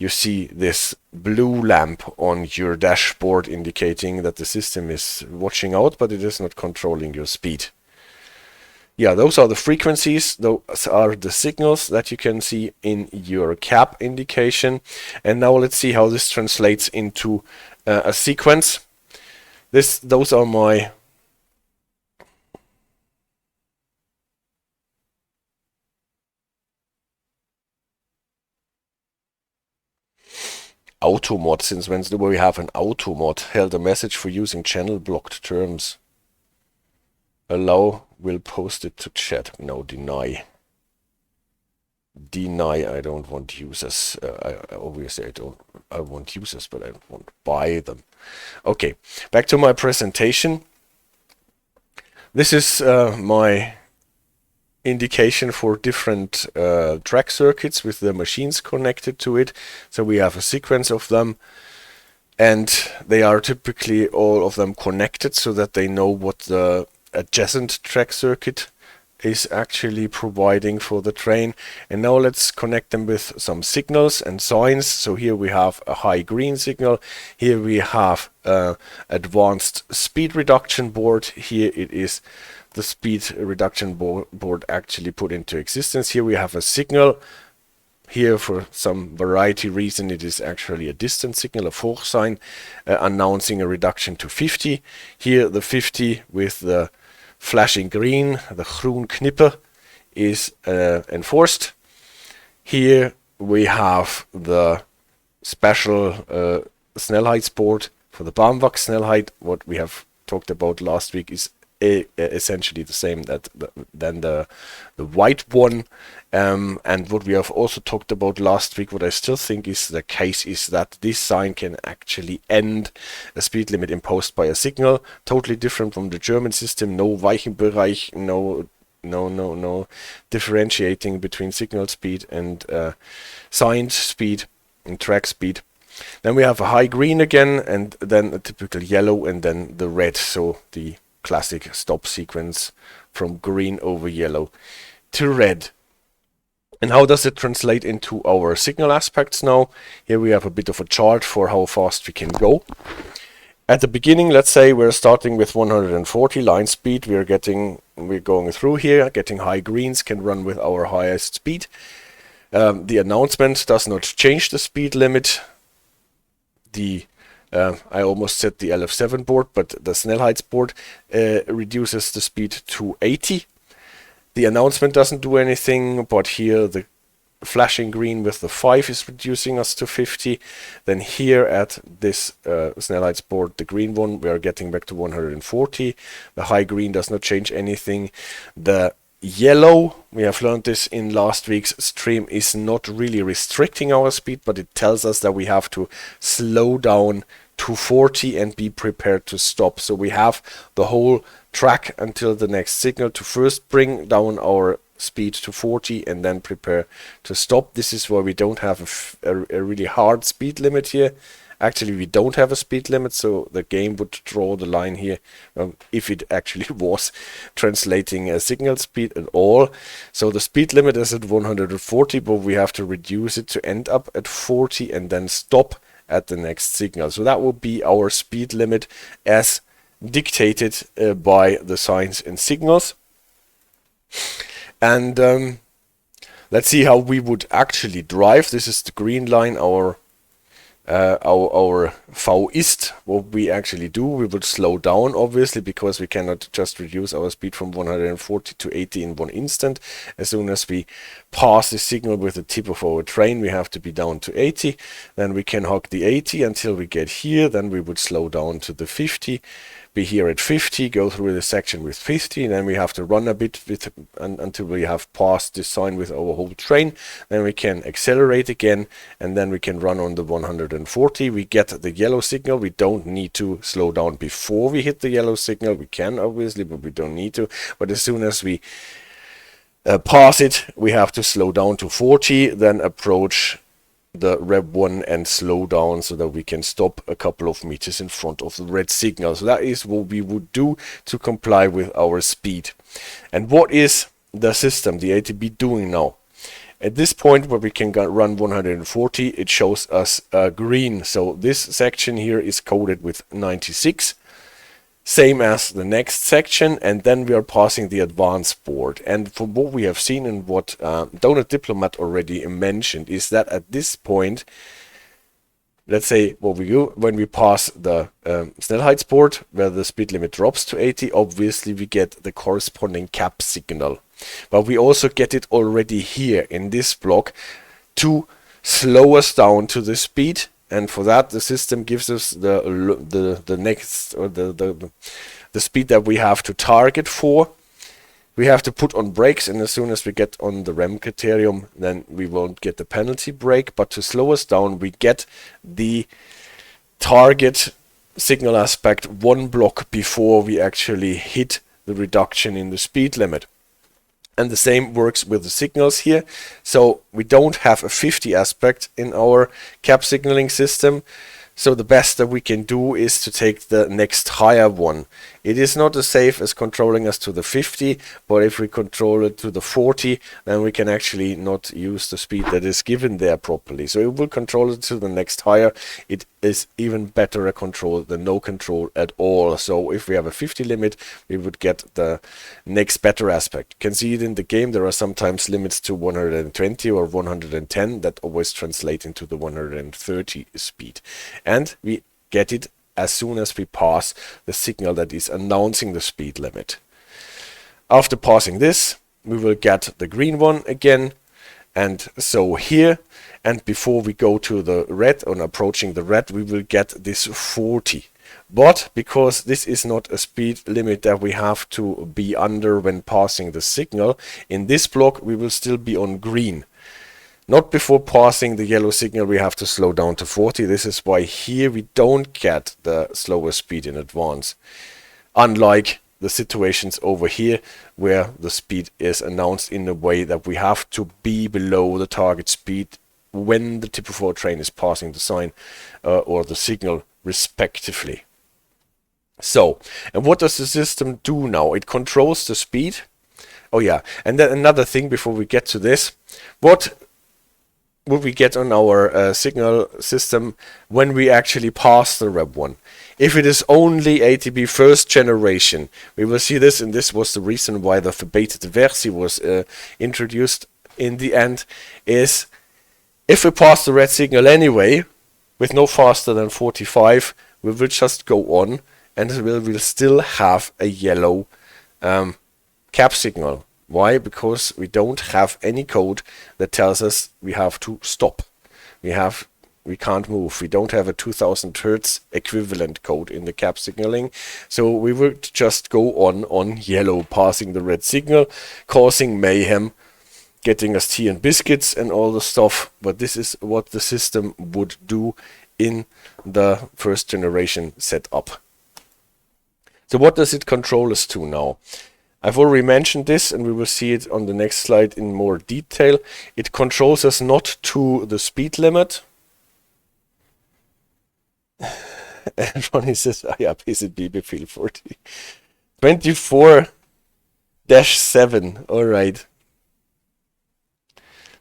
you see this blue lamp on your dashboard indicating that the system is watching out, but it is not controlling your speed. Yeah, those are the frequencies, those are the signals that you can see in your cap indication. And now let's see how this translates into a sequence. Those are my automod. Since when do we have an automod? Held a message for using channel blocked terms. Allow will post it to chat. No, deny. Deny. I don't want users. Obviously I want users, but I don't want to buy them. Okay, back to my presentation. This is my indication for different track circuits with the machines connected to it. So we have a sequence of them, and they are typically all of them connected so that they know what the adjacent track circuit is actually providing for the train. And now let's connect them with some signals and signs. So here we have a high green signal, here we have advanced speed reduction board, here it is the speed reduction board actually put into existence. Here we have a signal. Here, for some variety reason, it is actually a distance signal, a Hoch sign, announcing a reduction to 50. Here the 50 with the flashing green, the groen knippen, is enforced. Here we have the special snelheidsboard for the Bahnwacht-Snelheid. What we have talked about last week is essentially the same than the white one, and what we have also talked about last week, what I still think is the case, is that this sign can actually end a speed limit imposed by a signal. Totally different from the German system. No Weichenbereich, no differentiating between signal speed and signed speed and track speed. Then we have a high green again, and then a typical yellow, and then the red. So the classic stop sequence from green over yellow to red. And how does it translate into our signal aspects now? Here we have a bit of a chart for how fast we can go. At the beginning, let's say we're starting with 140 line speed. We're going through here, getting high greens, can run with our highest speed. The announcement does not change the speed limit. I almost said the LF7 board, but the Snelheidsboard reduces the speed to 80. The announcement doesn't do anything, but here the flashing green with the 5 is reducing us to 50. Then here at this Snelheidsboard, the green one, we are getting back to 140. The high green does not change anything. The yellow, we have learned this in last week's stream, is not really restricting our speed, but it tells us that we have to slow down to 40 and be prepared to stop. So we have the whole track until the next signal to first bring down our speed to 40 and then prepare to stop. This is why we don't have a really hard speed limit here. Actually, we don't have a speed limit, so the game would draw the line here if it actually was translating a signal speed at all. So the speed limit is at 140, but we have to reduce it to end up at 40 and then stop at the next signal. So that will be our speed limit as dictated by the signs and signals. And let's see how we would actually drive. This is the green line, our V ist. What we actually do, we would slow down, obviously, because we cannot just reduce our speed from 140 to 80 in one instant. As soon as we pass the signal with the tip of our train, we have to be down to 80. Then we can hug the 80 until we get here. Then we would slow down to the 50. Be here at 50, go through the section with 50, and then we have to run a bit until we have passed this sign with our whole train. Then we can accelerate again, and then we can run on the 140. We get the yellow signal. We don't need to slow down before we hit the yellow signal. We can, obviously, but we don't need to. But as soon as we pass it, we have to slow down to 40, then approach the Rev 1 and slow down so that we can stop a couple of meters in front of the red signal. So that is what we would do to comply with our speed. And what is the system, the ATB, doing now? At this point where we can run 140, it shows us green. So this section here is coded with 96. Same as the next section, and then we are passing the advanced board. And from what we have seen and what Donut Diplomat already mentioned is that at this point, let's say what we do when we pass the Snelheitsboard, where the speed limit drops to 80, obviously we get the corresponding CAF signal. But we also get it already here in this block to slow us down to the speed. And for that, the system gives us the next, or the speed that we have to target for. We have to put on brakes, and as soon as we get on the remcriterium, then we won't get the penalty brake. But to slow us down, we get the target signal aspect one block before we actually hit the reduction in the speed limit. And the same works with the signals here. So we don't have a 50 aspect in our CAF signaling system. So the best that we can do is to take the next higher one. It is not as safe as controlling us to the 50, but if we control it to the 40, then we can actually not use the speed that is given there properly. So it will control it to the next higher. It is even better a control than no control at all. So if we have a 50 limit, we would get the next better aspect. You can see it in the game. There are sometimes limits to 120 or 110 that always translate into the 130 speed. And we get it as soon as we pass the signal that is announcing the speed limit. After passing this, we will get the green one again, and so here. And before we go to the red, on approaching the red, we will get this 40. But because this is not a speed limit that we have to be under when passing the signal, in this block we will still be on green. Not before passing the yellow signal, we have to slow down to 40. This is why here we don't get the slower speed in advance. Unlike the situations over here, where the speed is announced in a way that we have to be below the target speed when the tip of our train is passing the sign or the signal, respectively. So, and what does the system do now? It controls the speed. Oh yeah, and then another thing before we get to this. What would we get on our signal system when we actually pass the Rev 1? If it is only ATB First Generation, we will see this, and this was the reason why the verbeterde versie was introduced in the end, is if we pass the red signal anyway, with no faster than 45, we will just go on, and we will still have a yellow CAF signal. Why? Because we don't have any code that tells us we have to stop. We can't move. We don't have a 2000 Hertz equivalent code in the CAF signaling. So we would just go on yellow, passing the red signal, causing mayhem, getting us tea and biscuits and all the stuff. But this is what the system would do in the first generation setup. So what does it control us to now? I've already mentioned this, and we will see it on the next slide in more detail. It controls us not to the speed limit. And Ronnie says, oh yeah, PZB Befehl 40. 24-7, alright.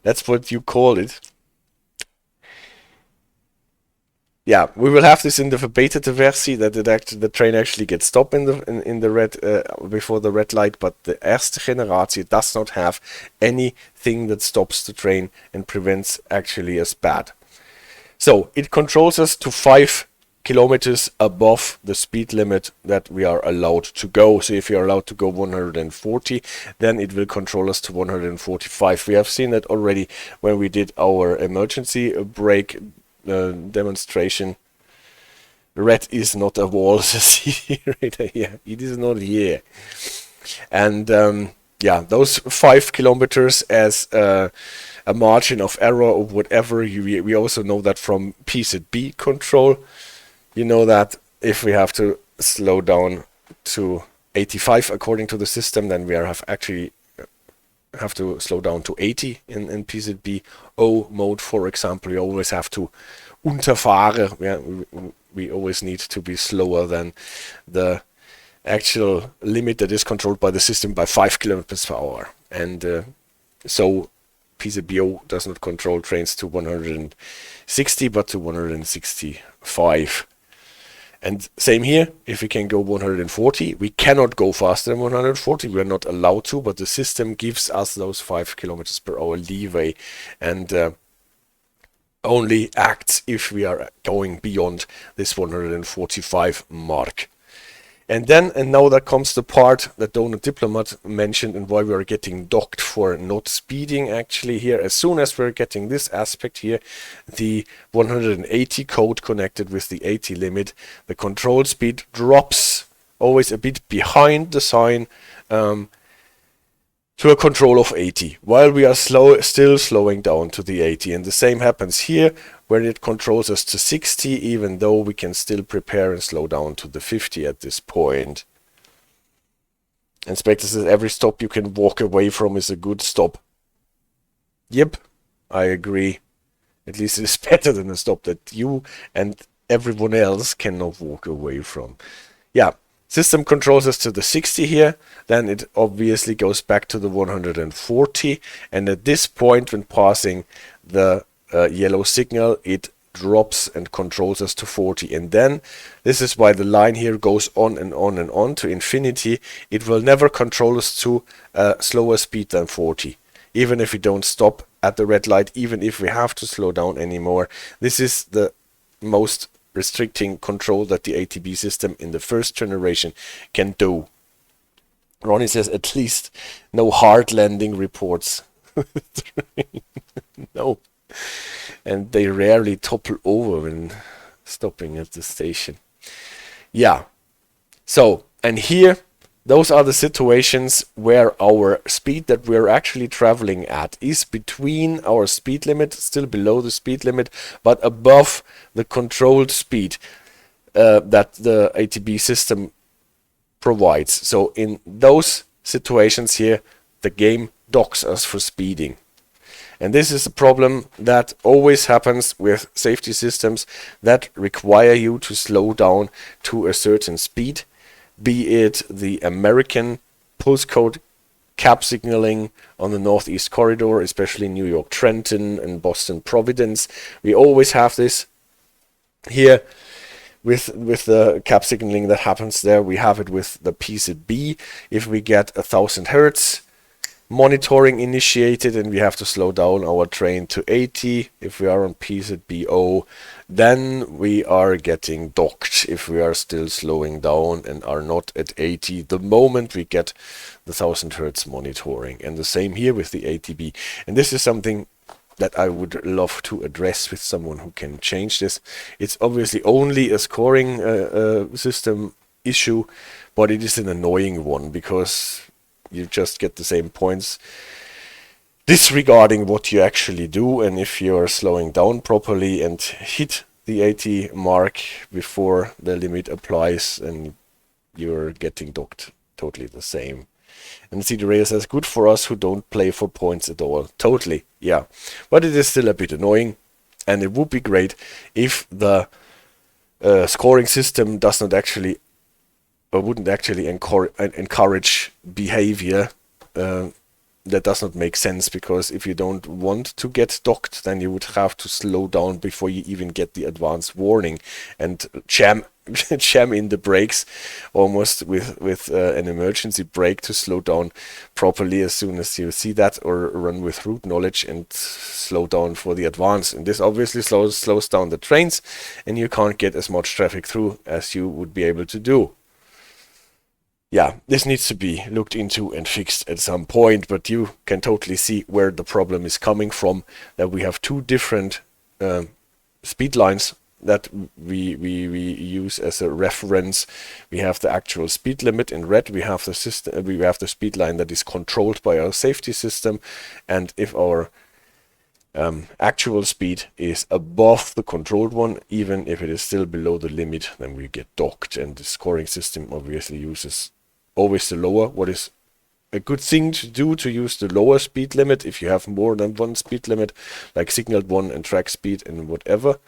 That's what you call it. Yeah, we will have this in the verbetete versie, that the train actually gets stopped in the red before the red light, but the Eerste Generatie does not have anything that stops the train and prevents actually as bad. So it controls us to 5 kilometers above the speed limit that we are allowed to go. So if you are allowed to go 140, then it will control us to 145. We have seen that already when we did our emergency brake demonstration. Red is not a wall, right here. It is not here. And yeah, those 5 kilometers as a margin of error or whatever, we also know that from PZB control. You know that if we have to slow down to 85 according to the system, then we have to slow down to 80 in PZB O mode, for example. We always have to unterfahren. Yeah, we always need to be slower than the actual limit that is controlled by the system by 5 kilometers per hour. And so PZBO does not control trains to 160 but to 165. And same here, if we can go 140, we cannot go faster than 140, we are not allowed to, but the system gives us those 5 kilometers per hour leeway, and only acts if we are going beyond this 145 mark. And now that comes the part that Donut Diplomat mentioned and why we are getting docked for not speeding actually here. As soon as we're getting this aspect here, the 180 code connected with the 80 limit, the control speed drops always a bit behind the sign to a control of 80, while we are still slowing down to the 80. And the same happens here, where it controls us to 60, even though we can still prepare and slow down to the 50 at this point. And Spectre says every stop you can walk away from is a good stop. Yep, I agree. At least it is better than a stop that you and everyone else cannot walk away from. Yeah. System controls us to the 60 here, then it obviously goes back to the 140, and at this point when passing the yellow signal, it drops and controls us to 40. And then, this is why the line here goes on and on and on to infinity. It will never control us to a slower speed than 40, even if we don't stop at the red light, even if we have to slow down anymore. This is the most restricting control that the ATB system in the first generation can do. Ronnie says at least no hard landing reports. No. And they rarely topple over when stopping at the station. Yeah. So, and here, those are the situations where our speed that we're actually traveling at is between our speed limit, still below the speed limit, but above the controlled speed that the ATB system provides. So in those situations here, the game docks us for speeding. And this is a problem that always happens with safety systems that require you to slow down to a certain speed. Be it the American pulse code CAP signaling on the Northeast Corridor, especially New York Trenton and Boston Providence. We always have this here with the CAP signaling that happens there. We have it with the PZB. If we get 1000 Hertz monitoring initiated and we have to slow down our train to 80, if we are on PZBO, then we are getting docked if we are still slowing down and are not at 80 the moment we get the 1000 Hertz monitoring. And the same here with the ATB. And this is something that I would love to address with someone who can change this. It's obviously only a scoring system issue, but it is an annoying one because you just get the same points disregarding what you actually do. And if you're slowing down properly and hit the 80 mark before the limit applies, and you're getting docked totally the same. And CD Rail says, good for us who don't play for points at all. Totally, yeah. But it is still a bit annoying. And it would be great if the scoring system does not actually, or wouldn't actually encourage behavior that does not make sense, because if you don't want to get docked, then you would have to slow down before you even get the advance warning and jam in the brakes almost with an emergency brake to slow down properly as soon as you see that, or run with route knowledge and slow down for the advance. And this obviously slows down the trains, and you can't get as much traffic through as you would be able to do. Yeah, this needs to be looked into and fixed at some point, but you can totally see where the problem is coming from, that we have two different speed lines that we use as a reference. We have the actual speed limit in red, we have the system, we have the speed line that is controlled by our safety system, and if our actual speed is above the controlled one, even if it is still below the limit, then we get docked, and the scoring system obviously uses always the lower. What is a good thing to do, to use the lower speed limit if you have more than one speed limit, like signaled one and track speed and whatever.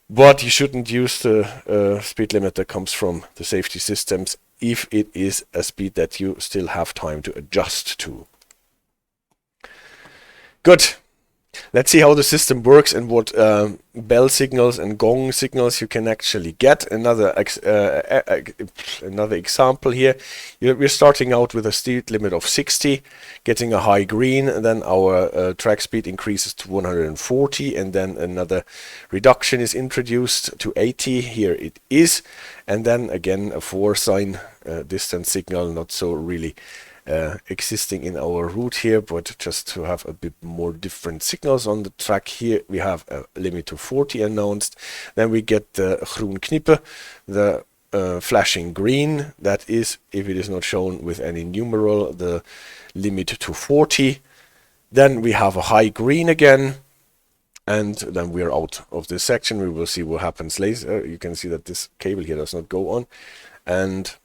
But you shouldn't use the speed limit that comes from the safety systems if it is a speed that you still have time to adjust to. Good. Let's see how the system works and what bell signals and gong signals you can actually get. Another example here. We're starting out with a speed limit of 60, getting a high green, and then our track speed increases to 140, and then another reduction is introduced to 80. Here it is, and then again a 4 sign distance signal, not so really existing in our route here, but just to have a bit more different signals on the track. Here we have a limit to 40 announced. Then we get the Groen-Knippe, the flashing green. That is, if it is not shown with any numeral, the limit to 40. Then we have a high green again, and then we're out of this section. We will see what happens later. You can see that this cable here does not go on, and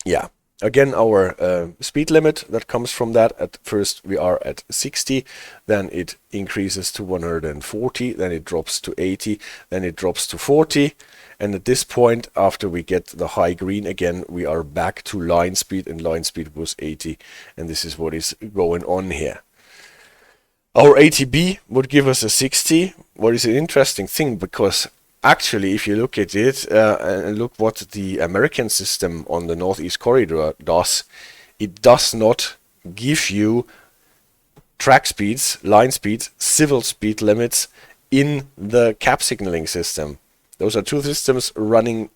yeah. Again, our speed limit that comes from that, at first we are at 60, then it increases to 140, then it drops to 80, then it drops to 40, and at this point, after we get the high green again, we are back to line speed, and line speed was 80, and this is what is going on here. Our ATB would give us a 60, what is an interesting thing, because actually, if you look at it and look what the American system on the Northeast Corridor does, it does not give you track speeds, line speeds, civil speed limits in the CAF signaling system. Those are two systems running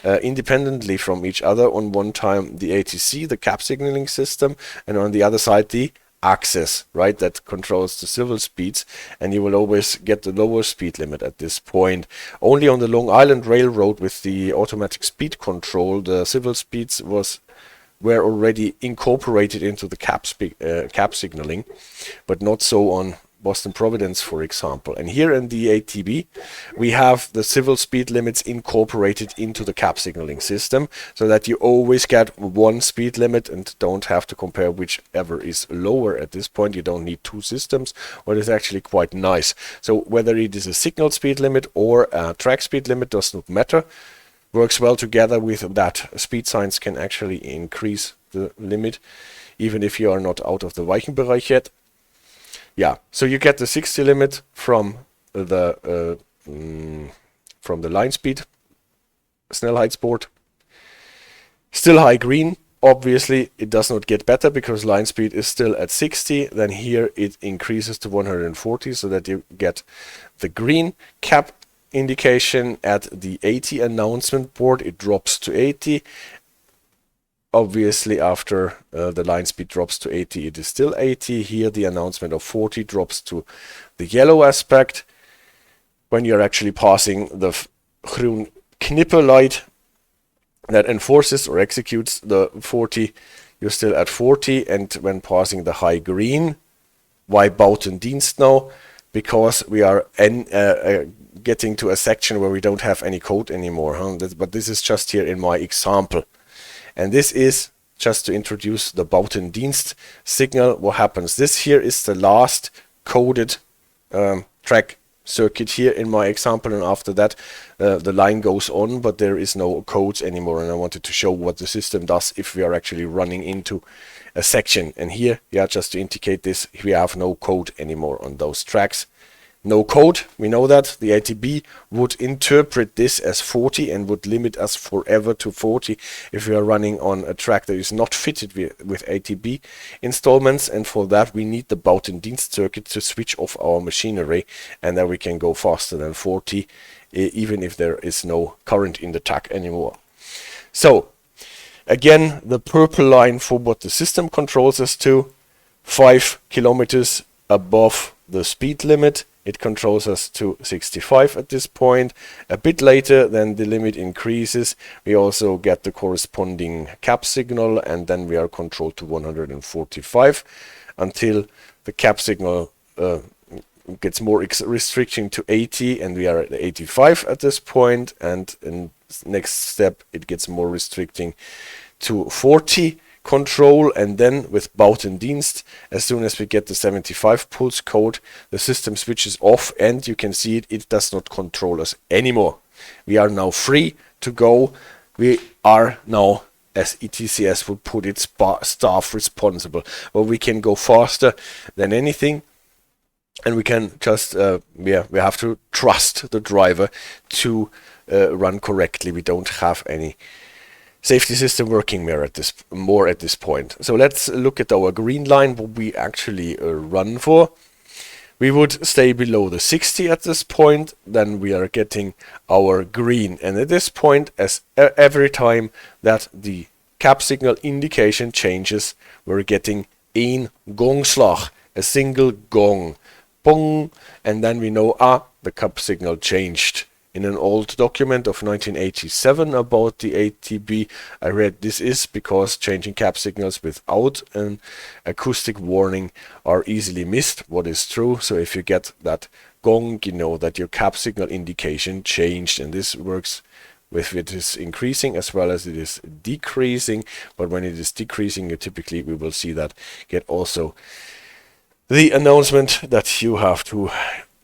independently from each other. On one time the ATC, the CAF signaling system, and on the other side the access, right, that controls the civil speeds, and you will always get the lower speed limit at this point. Only on the Long Island Railroad with the automatic speed control, the civil speeds were already incorporated into the CAF signaling, but not so on Boston Providence, for example. And here in the ATB, we have the civil speed limits incorporated into the CAF signaling system, so that you always get one speed limit and don't have to compare whichever is lower. At this point, you don't need two systems, what is actually quite nice. So whether it is a signal speed limit or a track speed limit does not matter. Works well together with that. Speed signs can actually increase the limit, even if you are not out of the Weichenbereich yet. Yeah, so you get the 60 limit from the line speed, Snelheidspoort. Still high green. Obviously, it does not get better because line speed is still at 60. Then here it increases to 140, so that you get the green cap indication. At the 80 announcement board, it drops to 80. Obviously, after the line speed drops to 80, it is still 80. Here, the announcement of 40 drops to the yellow aspect. When you're actually passing the Groen-Knippe light that enforces or executes the 40, you're still at 40. And when passing the high green, why Buiten Dienst now? Because we are getting to a section where we don't have any code anymore. But this is just here in my example. And this is just to introduce the Buiten Dienst signal. What happens? This here is the last coded track circuit here in my example, and after that the line goes on, but there is no codes anymore, and I wanted to show what the system does if we are actually running into a section. And here, yeah, just to indicate this, we have no code anymore on those tracks. No code, we know that the ATB would interpret this as 40 and would limit us forever to 40 if we are running on a track that is not fitted with ATB installments, and for that we need the Buiten Dienst circuit to switch off our machinery, and then we can go faster than 40 even if there is no current in the track anymore. So again, the purple line for what the system controls us to, 5 kilometers above the speed limit. It controls us to 65 at this point. A bit later, then the limit increases. We also get the corresponding CAF signal, and then we are controlled to 145 until the CAF signal gets more restriction to 80, and we are at 85 at this point. And in next step, it gets more restricting to 40 control, and then with Buiten Dienst, as soon as we get the 75 pulse code, the system switches off, and you can see it does not control us anymore. We are now free to go. We are now, as ETCS would put it, staff responsible, but we can go faster than anything, and we can just we have to trust the driver to run correctly. We don't have any safety system working more at this point. So let's look at our green line, what we actually run for. We would stay below the 60 at this point, then we are getting our green. And at this point, as every time that the CAF signal indication changes, we're getting een gongslag, a single gong, bong, and then we know, the CAF signal changed. In an old document of 1987 about the ATB, I read this is because changing CAF signals without an acoustic warning are easily missed, what is true. So if you get that gong, you know that your CAF signal indication changed, and this works with it is increasing as well as it is decreasing. But when it is decreasing, you typically, we will see that get also the announcement that you have to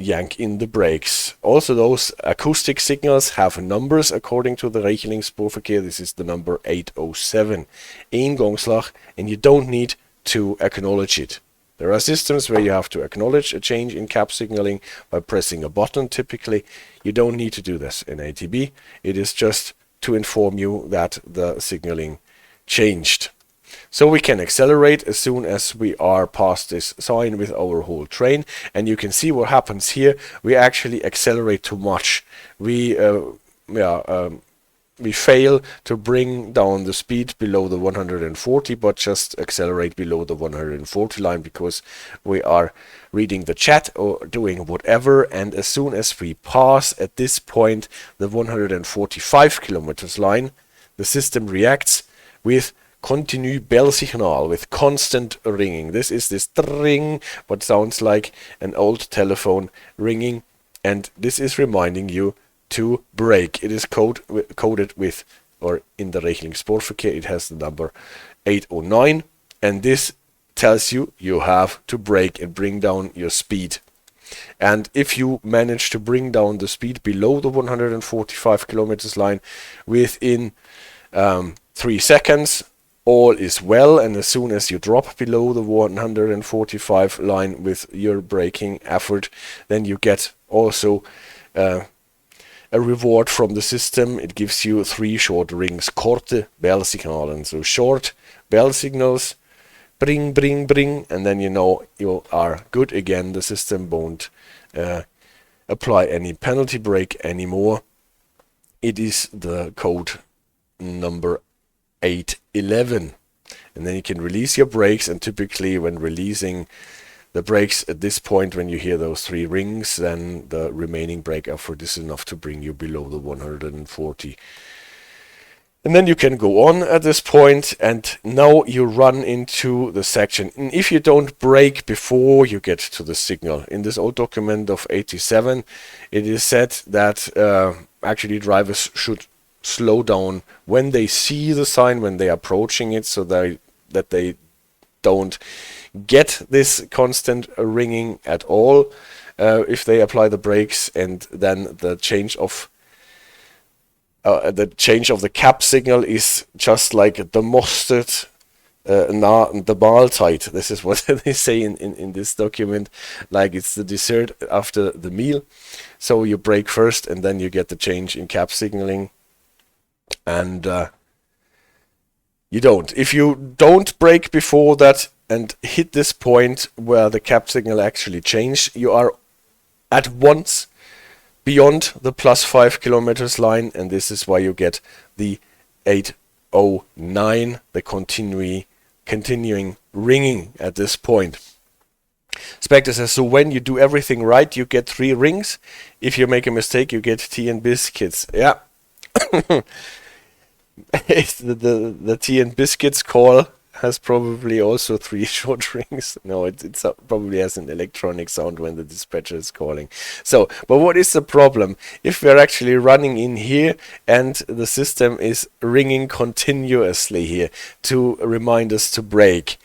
yank in the brakes. Also, those acoustic signals have numbers according to the Regelingsspoorverkeer. This is the number 807, een gongslag, and you don't need to acknowledge it. There are systems where you have to acknowledge a change in CAF signaling by pressing a button typically. You don't need to do this in ATB. It is just to inform you that the signaling changed. So we can accelerate as soon as we are past this sign with our whole train, and you can see what happens here. We actually accelerate too much. We fail to bring down the speed below the 140, but just accelerate below the 140 line because we are reading the chat or doing whatever. And as soon as we pass at this point the 145 kilometers line, the system reacts with continu belsignal, with constant ringing. This is this ring, what sounds like an old telephone ringing, and this is reminding you to brake. It is coded with, or in the Regelingsspoorverkeer, it has the number 809, and this tells you you have to brake and bring down your speed. And if you manage to bring down the speed below the 145 kilometers line within 3 seconds, all is well, and as soon as you drop below the 145 line with your braking effort, then you get also a reward from the system. It gives you 3 short rings, korte belsignalen, so short bell signals, bring, bring, bring, and then you know you are good again. The system won't apply any penalty brake anymore. It is the code number 811, and then you can release your brakes. And typically when releasing the brakes at this point, when you hear those 3 rings, then the remaining brake effort is enough to bring you below the 140, and then you can go on at this point. And now you run into the section, and if you don't brake before you get to the signal, in this old document of 87 it is said that actually drivers should slow down when they see the sign, when they're approaching it, so that they don't get this constant ringing at all if they apply the brakes. And then the change of the cap signal is just like the mustard the maaltijd. This is what they say in this document, like it's the dessert after the meal. So you brake first and then you get the change in cap signaling, and you don't. If you don't brake before that and hit this point where the cap signal actually changed, you are at once beyond the +5 kilometers line, and this is why you get the 809, the continuing ringing at this point. Spectre says, so when you do everything right, you get 3 rings. If you make a mistake, you get tea and biscuits. Yeah. the tea and biscuits call has probably also 3 short rings. No, it probably has an electronic sound when the dispatcher is calling. So, but what is the problem? If we're actually running in here and the system is ringing continuously here to remind us to brake,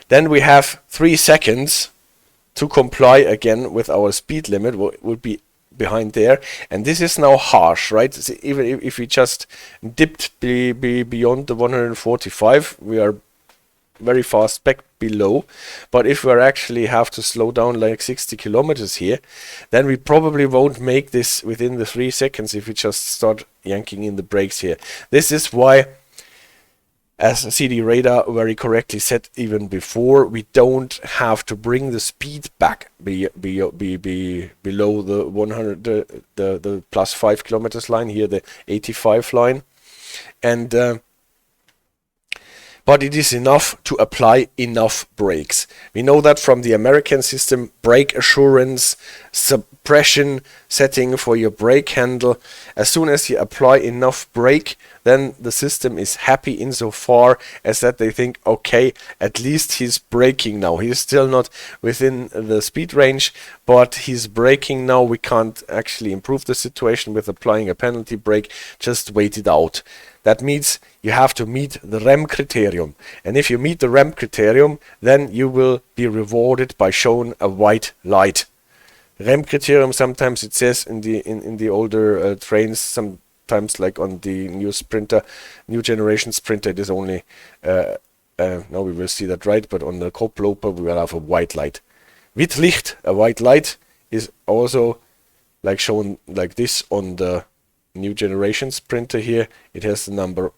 then we have 3 seconds to comply again with our speed limit, what would be behind there, and this is now harsh, right? So even if we just dipped beyond the 145, we are very fast back below. But if we actually have to slow down like 60 kilometers here, then we probably won't make this within the 3 seconds if we just start yanking in the brakes here. This is why, as CD Radar very correctly said even before, we don't have to bring the speed back below the 100, the +5 kilometers line here, the 85 line, and but it is enough to apply enough brakes. We know that from the American system, brake assurance, suppression setting for your brake handle. As soon as you apply enough brake, then the system is happy insofar as that they think, okay, at least he's braking now. He's still not within the speed range, but he's braking now. We can't actually improve the situation with applying a penalty brake. Just wait it out. That means you have to meet the remcriterium. And if you meet the remcriterium, then you will be rewarded by shown a white light. Remcriterium, sometimes it says in the older trains, sometimes like on the new generation Sprinter, it is only, now we will see that right, but on the Koploper we will have a white light. Wit licht, a white light, is also like shown like this on the new generation Sprinter here. It has the number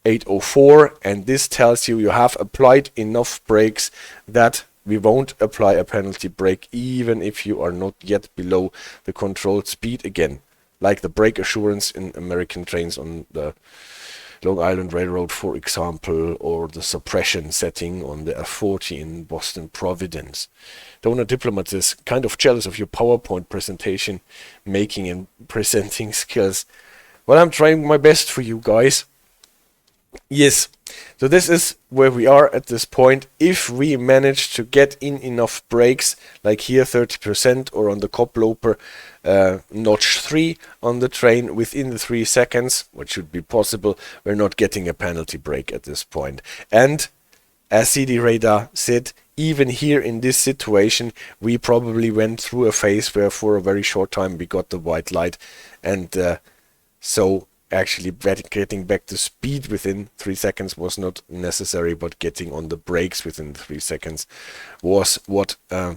804, and this tells you have applied enough brakes that we won't apply a penalty brake even if you are not yet below the controlled speed again, like the brake assurance in American trains on the Long Island Railroad, for example, or the suppression setting on the F40 in Boston Providence. Donor Diplomat is kind of jealous of your PowerPoint presentation making and presenting skills. Well, I'm trying my best for you guys. Yes, so this is where we are at this point. If we manage to get in enough brakes, like here 30%, or on the Koploper notch 3 on the train within the 3 seconds, which should be possible, we're not getting a penalty brake at this point. And as CD Radar said, even here in this situation, we probably went through a phase where for a very short time we got the white light, and so actually getting back to speed within 3 seconds was not necessary, but getting on the brakes within 3 seconds was what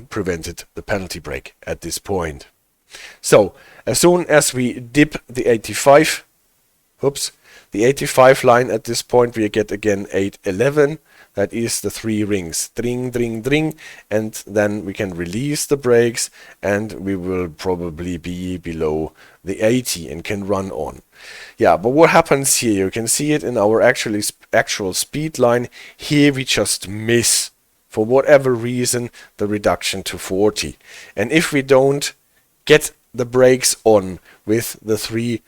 prevented the penalty brake at this point. So as soon as we dip the 85, the 85 line at this point, we get again 811. That is the 3 rings, dring, dring, dring, and then we can release the brakes, and we will probably be below the 80 and can run on. Yeah, but what happens here? You can see it in our actual speed line. Here we just miss, for whatever reason, the reduction to 40. And if we don't get the brakes on with the 3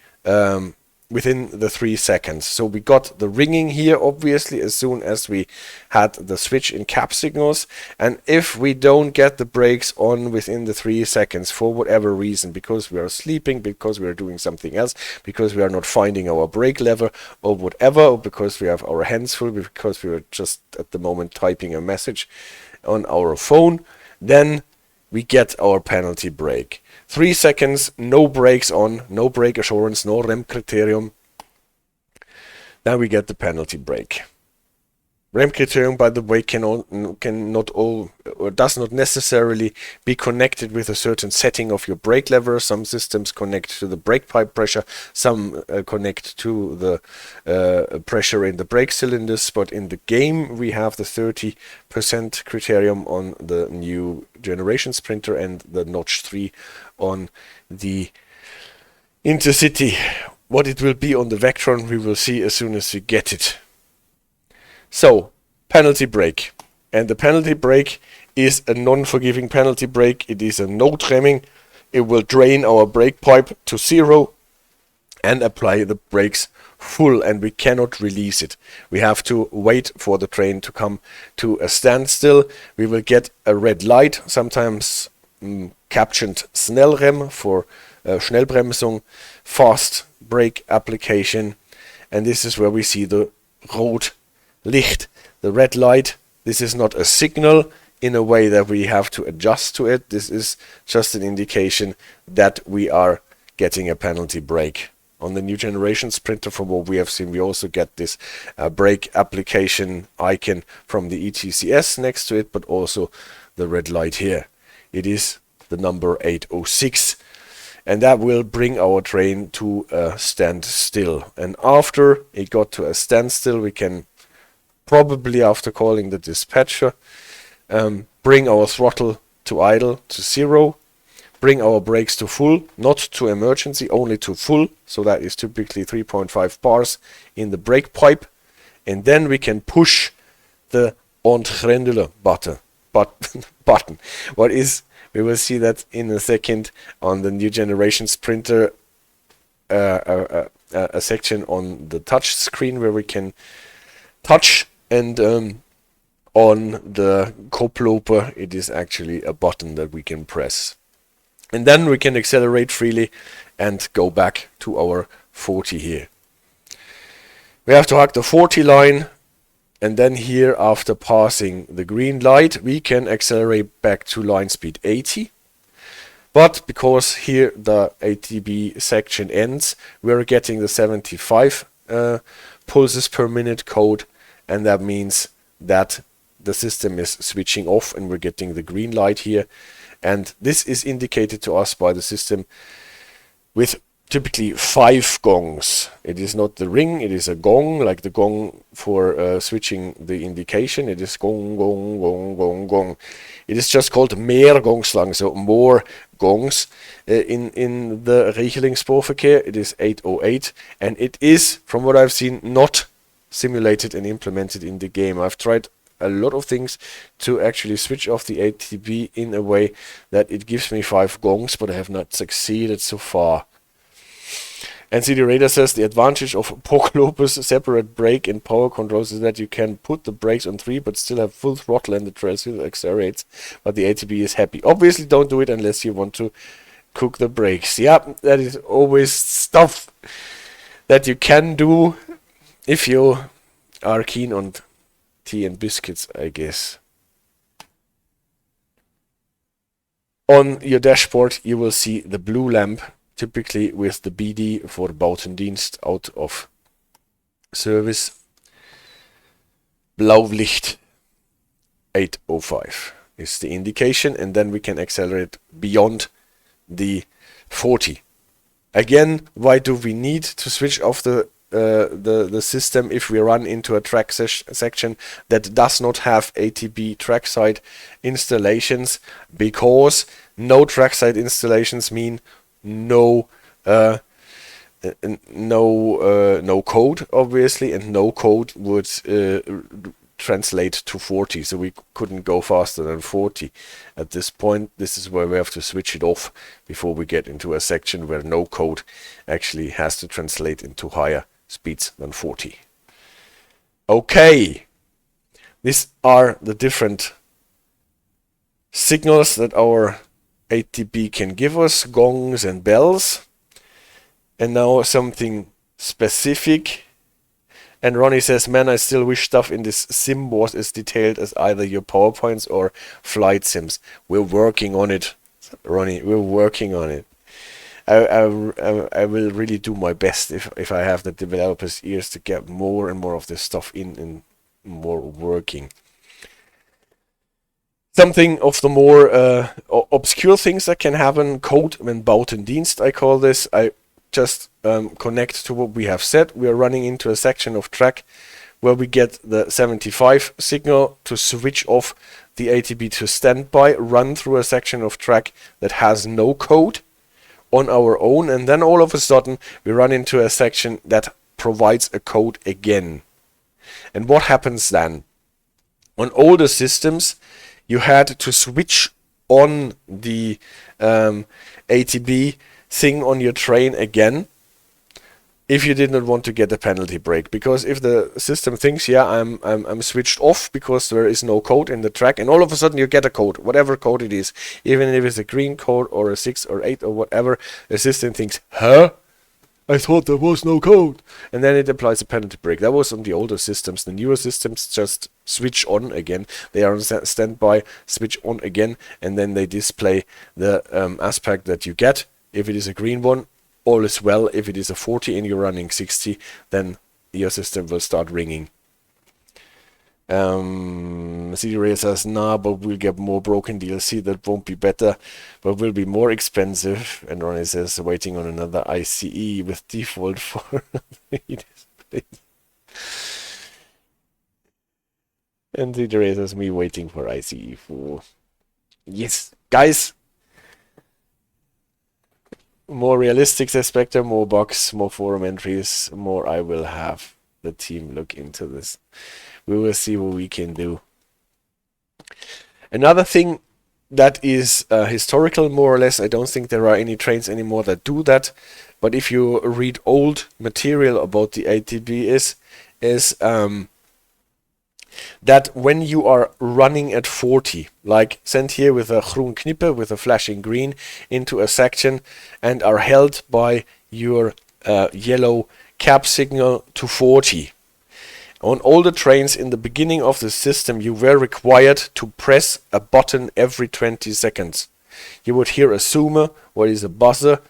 within the 3 seconds. So we got the ringing here, obviously, as soon as we had the switch in cap signals. And if we don't get the brakes on within the 3 seconds for whatever reason, because we are sleeping, because we are doing something else, because we are not finding our brake lever or whatever, or because we have our hands full, because we are just at the moment typing a message on our phone, then we get our penalty brake. 3 seconds, no brakes on, no brake assurance, no remcriterium. Then we get the penalty brake. Remcriterium, by the way, does not necessarily be connected with a certain setting of your brake lever. Some systems connect to the brake pipe pressure, some connect to the pressure in the brake cylinders, but in the game we have the 30% criterium on the new generation Sprinter and the notch 3 on the Intercity. What it will be on the Vectron we will see as soon as we get it. So, penalty brake. And the penalty brake is a non-forgiving penalty brake. It is a no tramming. It will drain our brake pipe to 0 and apply the brakes full, and we cannot release it. We have to wait for the train to come to a standstill. We will get a red light, sometimes captioned Snellrem for Schnellbremsung, fast brake application. And this is where we see the Rot Licht, the red light. This is not a signal in a way that we have to adjust to it. This is just an indication that we are getting a penalty brake. On the new generation Sprinter, from what we have seen, we also get this brake application icon from the ETCS next to it, but also the red light here. It is the number 806. And that will bring our train to a standstill. And after it got to a standstill, we can probably, after calling the dispatcher, bring our throttle to idle to 0, bring our brakes to full, not to emergency, only to full, so that is typically 3.5 bars in the brake pipe, and then we can push the Entrendele button. What is, we will see that in a second on the new generation Sprinter, a section on the touch screen where we can touch, and on the Koploper it is actually a button that we can press. And then we can accelerate freely and go back to our 40 here. We have to hug the 40 line, and then here, after passing the green light, we can accelerate back to line speed 80. But because here the ATB section ends, we're getting the 75 pulses per minute code, and that means that the system is switching off and we're getting the green light here. And this is indicated to us by the system with typically 5 gongs. It is not the ring, it is a gong, like the gong for switching the indication. It is gong, gong, gong, gong, gong. It is just called meer gongslang, so more gongs. In the Regelingsspoorverkeer, it is 808, and it is, from what I've seen, not simulated and implemented in the game. I've tried a lot of things to actually switch off the ATB in a way that it gives me 5 gongs, but I have not succeeded so far. And CD Radar says the advantage of Koploper's separate brake and power controls is that you can put the brakes on 3 but still have full throttle and the trail still accelerates, but the ATB is happy. Obviously don't do it unless you want to cook the brakes. Yeah, that is always stuff that you can do if you are keen on tea and biscuits, I guess. On your dashboard you will see the blue lamp, typically with the BD for Buiten Dienst, out of service. Blaulicht 805 is the indication, and then we can accelerate beyond the 40. Again, why do we need to switch off the system if we run into a track section that does not have ATB trackside installations? Because no trackside installations mean no code, obviously, and no code would translate to 40, so we couldn't go faster than 40 at this point. This is where we have to switch it off before we get into a section where no code actually has to translate into higher speeds than 40. Okay, these are the different signals that our ATB can give us, gongs and bells. And now something specific. And Ronnie says, man, I still wish stuff in this sim was as detailed as either your PowerPoints or flight sims. We're working on it, Ronnie. We're working on it. I will really do my best if I have the developers' ears to get more and more of this stuff in and more working. Something of the more obscure things that can happen, code and Buiten Dienst, I call this. I just connect to what we have said. We are running into a section of track where we get the 75 signal to switch off the ATB to standby, run through a section of track that has no code on our own, and then all of a sudden we run into a section that provides a code again. And what happens then? On older systems, you had to switch on the ATB thing on your train again if you did not want to get a penalty break, because if the system thinks, yeah, I'm switched off because there is no code in the track, and all of a sudden you get a code, whatever code it is, even if it's a green code or a 6 or 8 or whatever, the system thinks, huh? I thought there was no code, and then it applies a penalty break. That was on the older systems. The newer systems just switch on again. They are on standby, switch on again, and then they display the aspect that you get. If it is a green one, all is well. If it is a 40 and you're running 60, then your system will start ringing. CD Ray says, nah, but we'll get more broken DLC. That won't be better, but will be more expensive. And Ronnie says, waiting on another ICE with default for display. And CD Ray says, me waiting for ICE 4. Yes, guys. More realistic Spectre, more bugs, more forum entries, more I will have the team look into this. We will see what we can do. Another thing that is historical, more or less, I don't think there are any trains anymore that do that, but if you read old material about the ATB is that when you are running at 40, like sent here with a groen knippe, with a flashing green, into a section and are held by your yellow cab signal to 40. On older trains in the beginning of the system, you were required to press a button every 20 seconds. You would hear a zoomer, what is a buzzer.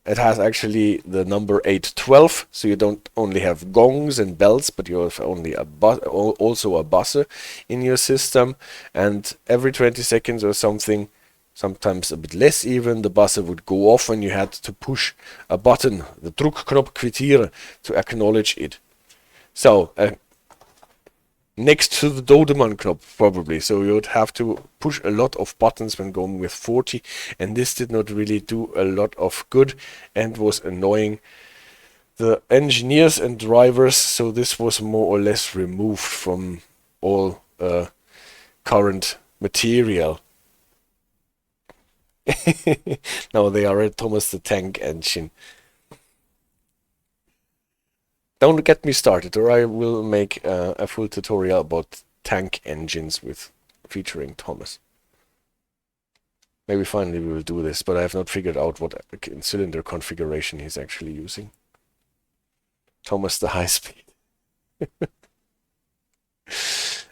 It has actually the number 812, so you don't only have gongs and bells, but you have only also a buzzer in your system. And every 20 seconds or something, sometimes a bit less even, the buzzer would go off and you had to push a button, the Druckknop Kwiteren, to acknowledge it. So, next to the Dodemansknop probably, so you would have to push a lot of buttons when going with 40, and this did not really do a lot of good and was annoying the engineers and drivers, so this was more or less removed from all current material. Now they are at Thomas the Tank Engine. Don't get me started, or I will make a full tutorial about tank engines featuring Thomas. Maybe finally we will do this, but I have not figured out what cylinder configuration he's actually using. Thomas the high speed.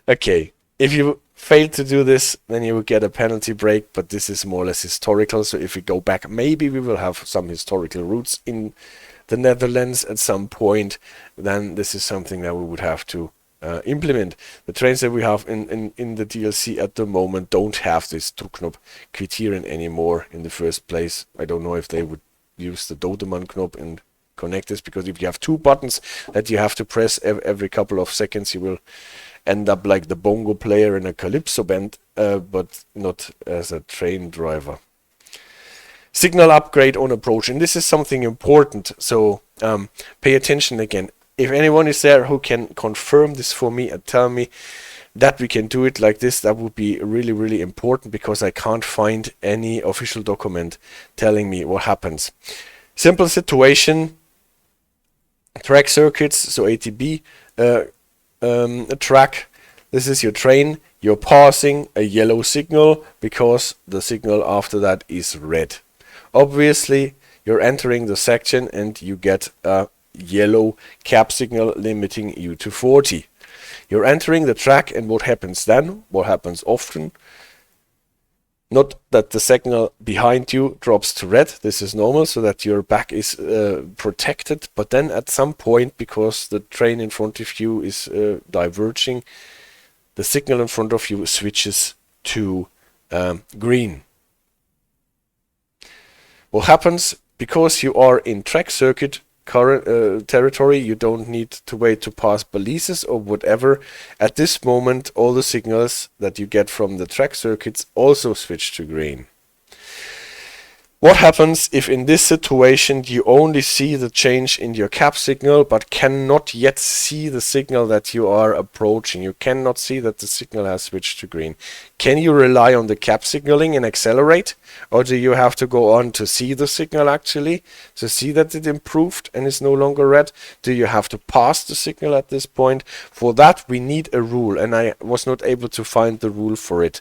Okay, if you fail to do this, then you will get a penalty break, but this is more or less historical, so if we go back, maybe we will have some historical roots in the Netherlands at some point, then this is something that we would have to implement. The trains that we have in the DLC at the moment don't have this Druckknop Kwiteren anymore in the first place. I don't know if they would use the Dodemansknop and connect this, because if you have two buttons that you have to press every couple of seconds, you will end up like the bongo player in a calypso band, but not as a train driver. Signal upgrade on approach, and this is something important, so pay attention again. if anyone is there who can confirm this for me and tell me that we can do it like this, that would be really, really important, because I can't find any official document telling me what happens. Simple situation, track circuits, so ATB track. This is your train. You're passing a yellow signal because the signal after that is red. Obviously, you're entering the section and you get a yellow cap signal limiting you to 40. You're entering the track, and what happens then? What happens often? Not that the signal behind you drops to red, this is normal, so that your back is protected, but then at some point, because the train in front of you is diverging, the signal in front of you switches to green. What happens? Because you are in track circuit territory, you don't need to wait to pass balises or whatever. At this moment, all the signals that you get from the track circuits also switch to green. What happens if in this situation you only see the change in your cap signal but cannot yet see the signal that you are approaching? You cannot see that the signal has switched to green. Can you rely on the cap signaling and accelerate? Or do you have to go on to see the signal actually? To see that it improved and is no longer red? Do you have to pass the signal at this point? For that we need a rule, and I was not able to find the rule for it.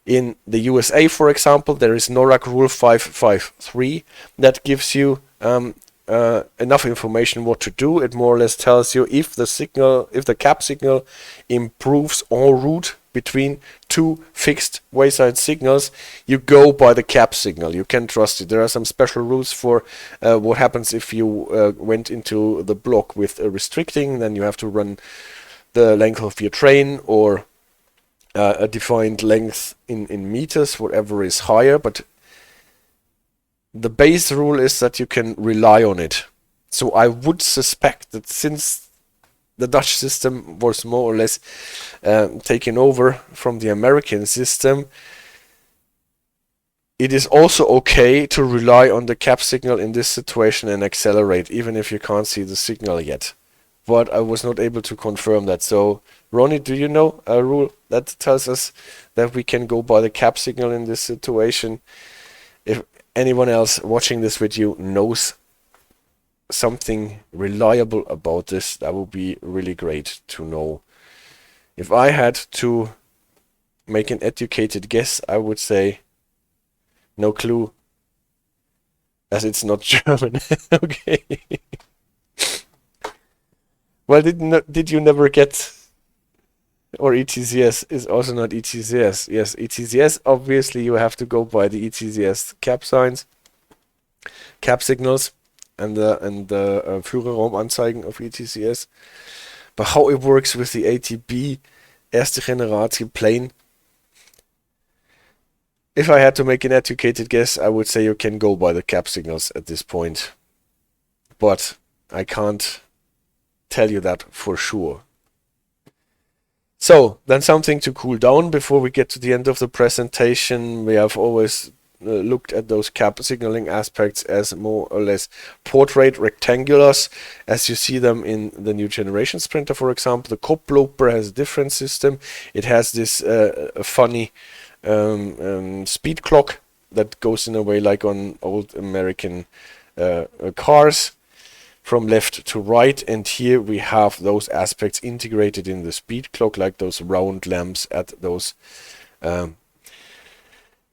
In the USA, for example, there is NORAC Rule 553 that gives you enough information what to do. It more or less tells you if the cap signal improves en route between two fixed wayside signals, you go by the cap signal. You can trust it. There are some special rules for what happens if you went into the block with a restricting. Then you have to run the length of your train, or a defined length in meters, whatever is higher, but the base rule is that you can rely on it. So I would suspect that since the Dutch system was more or less taken over from the American system, it is also okay to rely on the cap signal in this situation and accelerate, even if you can't see the signal yet. But I was not able to confirm that. So, Ronnie, do you know a rule that tells us that we can go by the cap signal in this situation? If anyone else watching this video knows something reliable about this, that would be really great to know. If I had to make an educated guess, I would say no clue, as it's not German. Okay. Well, did you never get, or ETCS is also not ETCS. Yes, ETCS, obviously you have to go by the ETCS cap signs, cap signals, and the Führerraumanzeigen of ETCS. But how it works with the ATB Eerste Generatie plane, if I had to make an educated guess, I would say you can go by the cap signals at this point. But I can't tell you that for sure. So, then something to cool down before we get to the end of the presentation. We have always looked at those cap signaling aspects as more or less portrait rectangulars, as you see them in the new generation Sprinter, for example. The Koploper has a different system. It has this funny speed clock that goes in a way like on old American cars, from left to right, and here we have those aspects integrated in the speed clock, like those round lamps at those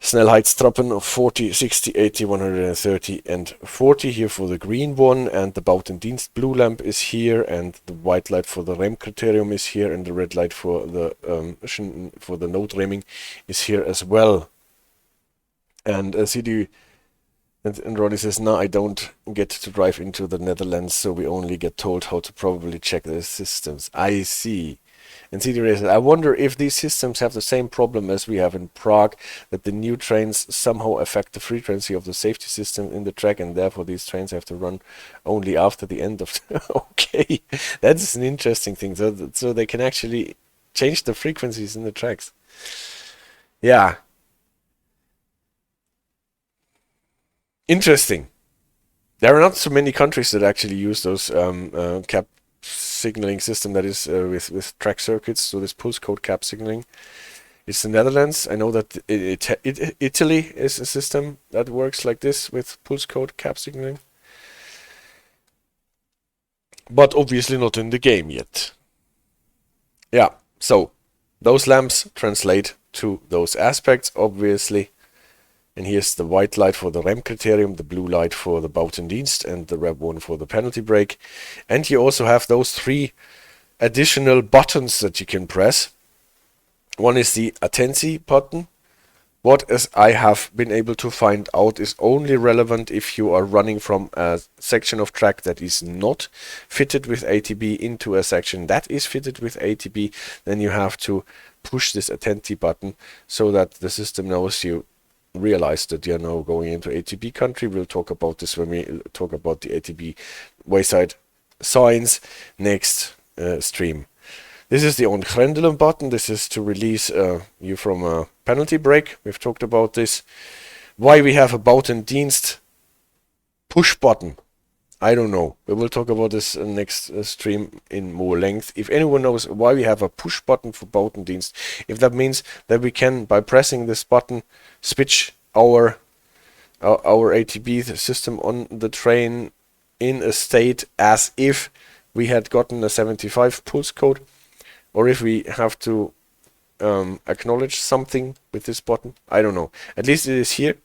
Snelheitsstrappen of 40, 60, 80, 130 and 40 here for the green one, and the Buiten Dienst blue lamp is here, and the white light for the remcriterium is here, and the red light for the notremming is here as well. And CD and Ronnie says, no, I don't get to drive into the Netherlands, so we only get told how to probably check the systems. I see. And CD says, I wonder if these systems have the same problem as we have in Prague, that the new trains somehow affect the frequency of the safety system in the track, and therefore these trains have to run only after the end of the okay, that's an interesting thing. So they can actually change the frequencies in the tracks. Yeah. Interesting. There are not so many countries that actually use those cap signaling system that is with track circuits, so this pulse code cap signaling. It's the Netherlands. I know that Italy is a system that works like this with pulse code cap signaling. But obviously not in the game yet. Yeah, so those lamps translate to those aspects, obviously. And here's the white light for the remcriterium, the blue light for the Buiten Dienst, and the red one for the penalty brake. And you also have those 3 additional buttons that you can press. One is the Attentie button. What, as I have been able to find out, is only relevant if you are running from a section of track that is not fitted with ATB into a section that is fitted with ATB. Then you have to push this Attentie button so that the system knows you realize that you're now going into ATB country. We'll talk about this when we talk about the ATB wayside signs next stream. This is the Ontgrendelen button. This is to release you from a penalty brake. We've talked about this. Why we have a Buiten Dienst push button, I don't know. We will talk about this next stream in more length. If anyone knows why we have a push button for Buiten Dienst, if that means that we can, by pressing this button, switch our ATB system on the train in a state as if we had gotten a 75 pulse code, or if we have to acknowledge something with this button, I don't know. At least it is here.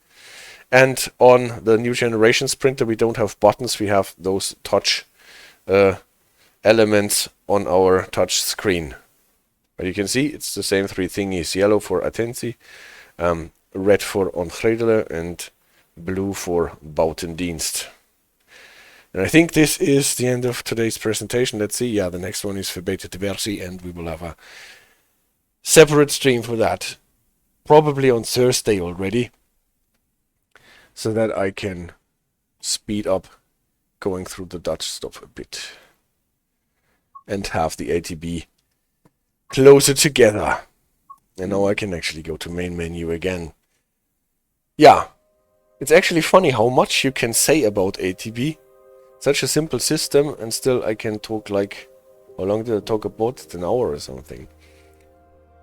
And on the new generation Sprinter, we don't have buttons. We have those touch elements on our touch screen. But you can see it's the same 3 thingies. Yellow for Attentie, red for Ontgrendelen, and blue for Buiten Dienst. And I think this is the end of today's presentation. Let's see. Yeah, the next one is Verbeterde Versie, and we will have a separate stream for that. Probably on Thursday already. So that I can speed up going through the Dutch stuff a bit. And have the ATB closer together. And now I can actually go to main menu again. Yeah. It's actually funny how much you can say about ATB. Such a simple system, and still I can talk like... How long did I talk about it? An hour or something.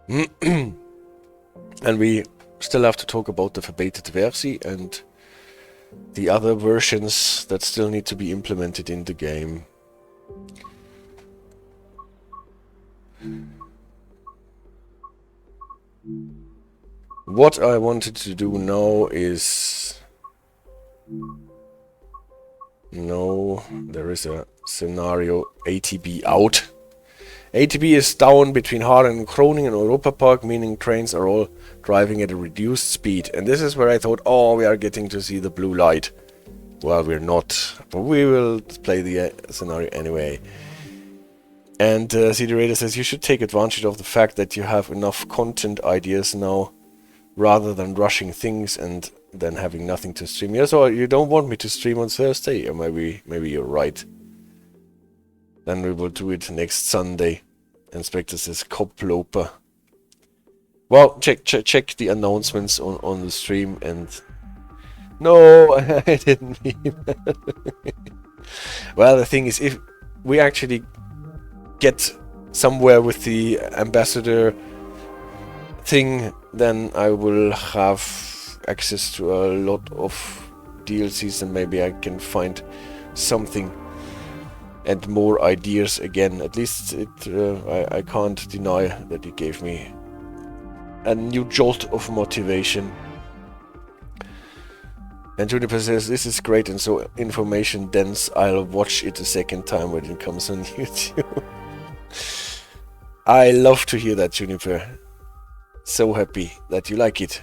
And we still have to talk about the Verbeterde Versie and the other versions that still need to be implemented in the game. What I wanted to do now is... No, there is a scenario ATB Out. ATB is down between Haren and Gronigen Europapark, meaning trains are all driving at a reduced speed. And this is where I thought, oh, we are getting to see the blue light. Well, we're not, but we will play the scenario anyway. And CD Raider says you should take advantage of the fact that you have enough content ideas now, rather than rushing things and then having nothing to stream. Yeah, so you don't want me to stream on Thursday, or maybe you're right. Then we will do it next Sunday. Inspector says Koploper. Well, check the announcements on the stream, and no, I didn't mean that. Well, the thing is, if we actually get somewhere with the ambassador thing, then I will have access to a lot of DLCs, and maybe I can find something and more ideas again. At least I can't deny that it gave me a new jolt of motivation. And Juniper says, this is great and so information dense, I'll watch it a second time when it comes on YouTube. I love to hear that, Juniper. So happy that you like it.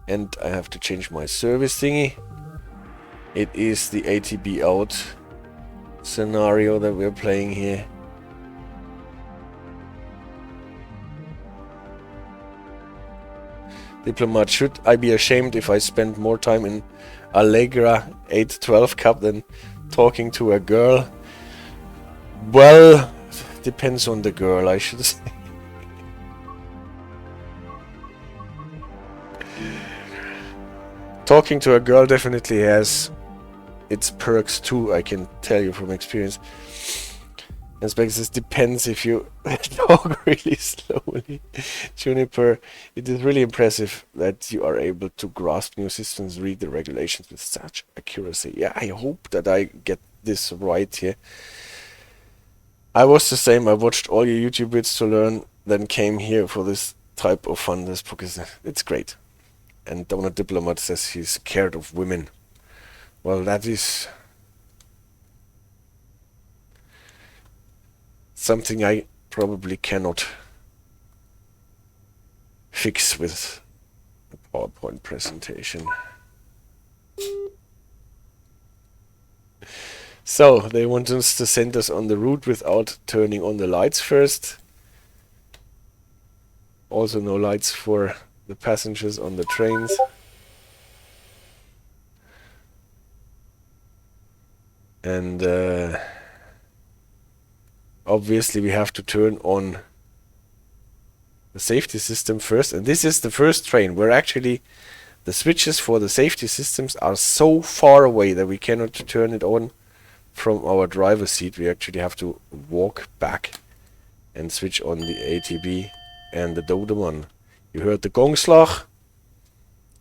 And I have to change my service thingy. It is the ATB Out scenario that we're playing here. Diplomat, should I be ashamed if I spend more time in Allegra 812 Cup than talking to a girl? Well, depends on the girl, I should say. Talking to a girl definitely has its perks too, I can tell you from experience. And Specs says, depends if you talk really slowly. Juniper, it is really impressive that you are able to grasp new systems, read the regulations with such accuracy. Yeah, I hope that I get this right here. I was the same. I watched all your YouTube vids to learn, then came here for this type of fun. This book is, it's great. And Donut Diplomat says he's scared of women. Well, that is something I probably cannot fix with a PowerPoint presentation. So, they want us to send us on the route without turning on the lights first. Also no lights for the passengers on the trains. And obviously we have to turn on the safety system first. And this is the first train where actually the switches for the safety systems are so far away that we cannot turn it on from our driver's seat. We actually have to walk back and switch on the ATB and the Dodeman. You heard the Gong slag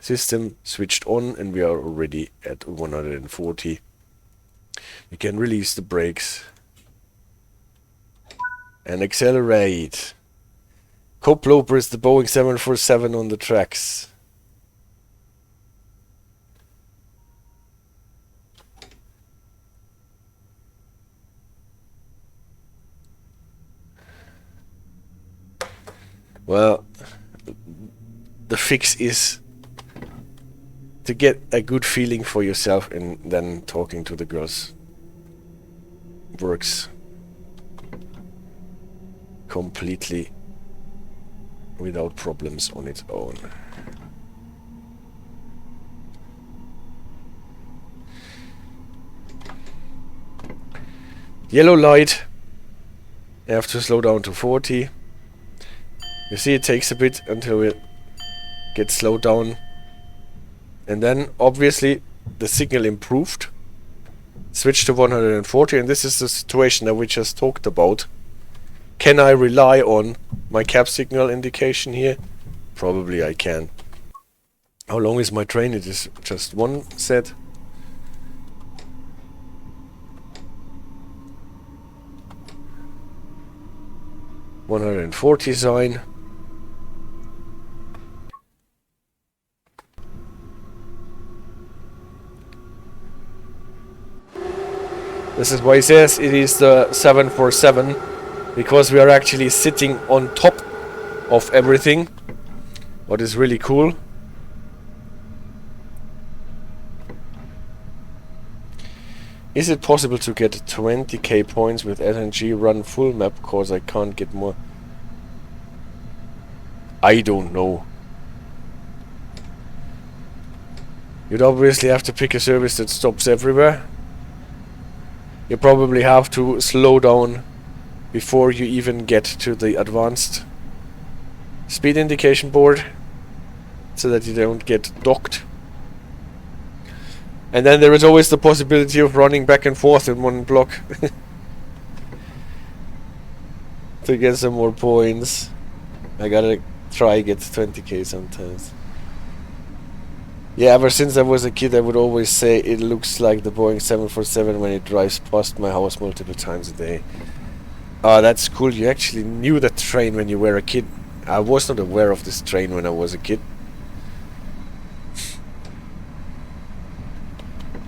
system switched on, and we are already at 140. You can release the brakes and accelerate. Koploper is the Boeing 747 on the tracks. Well, the fix is to get a good feeling for yourself, and then talking to the girls works completely without problems on its own. Yellow light. I have to slow down to 40. You see, it takes a bit until we get slowed down. And then, obviously, the signal improved. Switch to 140, and this is the situation that we just talked about. Can I rely on my CAF signal indication here? Probably I can. How long is my train? It is just one set. $140 sign. This is why he says it is the 747, because we are actually sitting on top of everything, what is really cool. Is it possible to get 20k points with SNG run full map, cause I can't get more? I don't know. You'd obviously have to pick a service that stops everywhere. You probably have to slow down before you even get to the advanced speed indication board, so that you don't get docked. And then there is always the possibility of running back and forth in one block to get some more points. I gotta try get 20k sometimes. Yeah, ever since I was a kid I would always say it looks like the Boeing 747 when it drives past my house multiple times a day. That's cool. You actually knew that train when you were a kid. I was not aware of this train when I was a kid.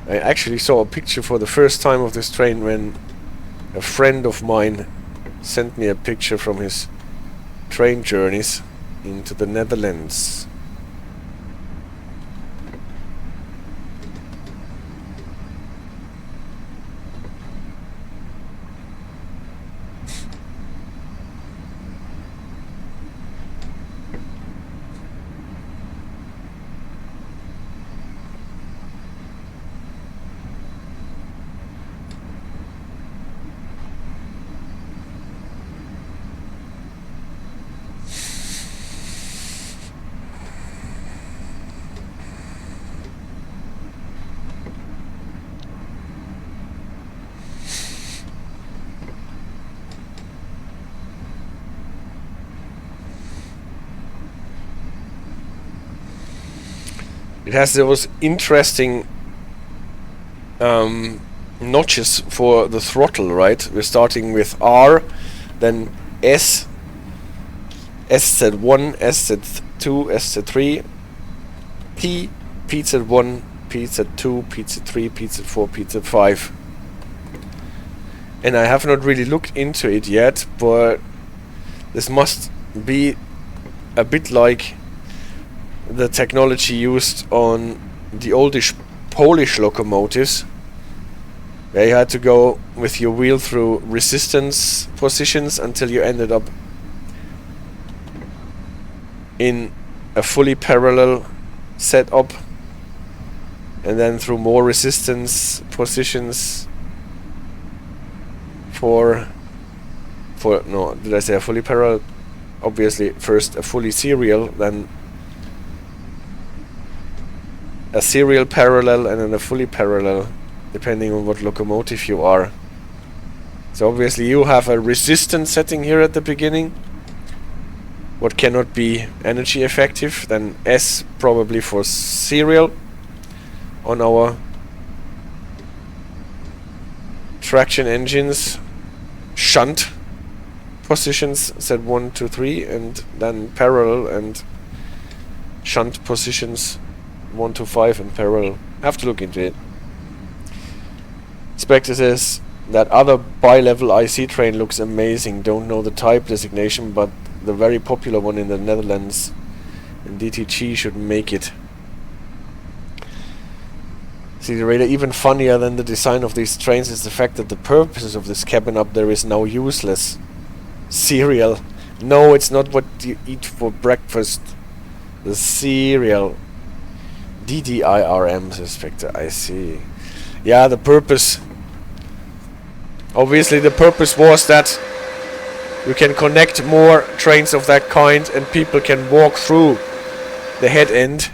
I actually saw a picture for the first time of this train when a friend of mine sent me a picture from his train journeys into the Netherlands. It has those interesting notches for the throttle, right? We're starting with R, then S, SZ1, SZ2, SZ3, P, PZ1, PZ2, PZ3, PZ4, PZ5. And I have not really looked into it yet, but this must be a bit like the technology used on the oldish Polish locomotives, where you had to go with your wheel through resistance positions until you ended up in a fully parallel setup, and then through more resistance positions for no, did I say a fully parallel? Obviously first a fully serial, then a serial parallel, and then a fully parallel, depending on what locomotive you are. So obviously you have a resistance setting here at the beginning, what cannot be energy effective, then S probably for serial on our traction engines, shunt positions set 1, 2, 3, and then parallel and shunt positions 1 to 5 and parallel. Have to look into it. Spectre says that other bi-level IC train looks amazing. Don't know the type designation, but the very popular one in the Netherlands, and DTG should make it. See, the radar, even funnier than the design of these trains is the fact that the purpose of this cabin up there is now useless. Cereal. No, it's not what you eat for breakfast. The cereal. DDIRM, says Spectre. I see. Yeah, the purpose. Obviously, the purpose was that you can connect more trains of that kind and people can walk through the head end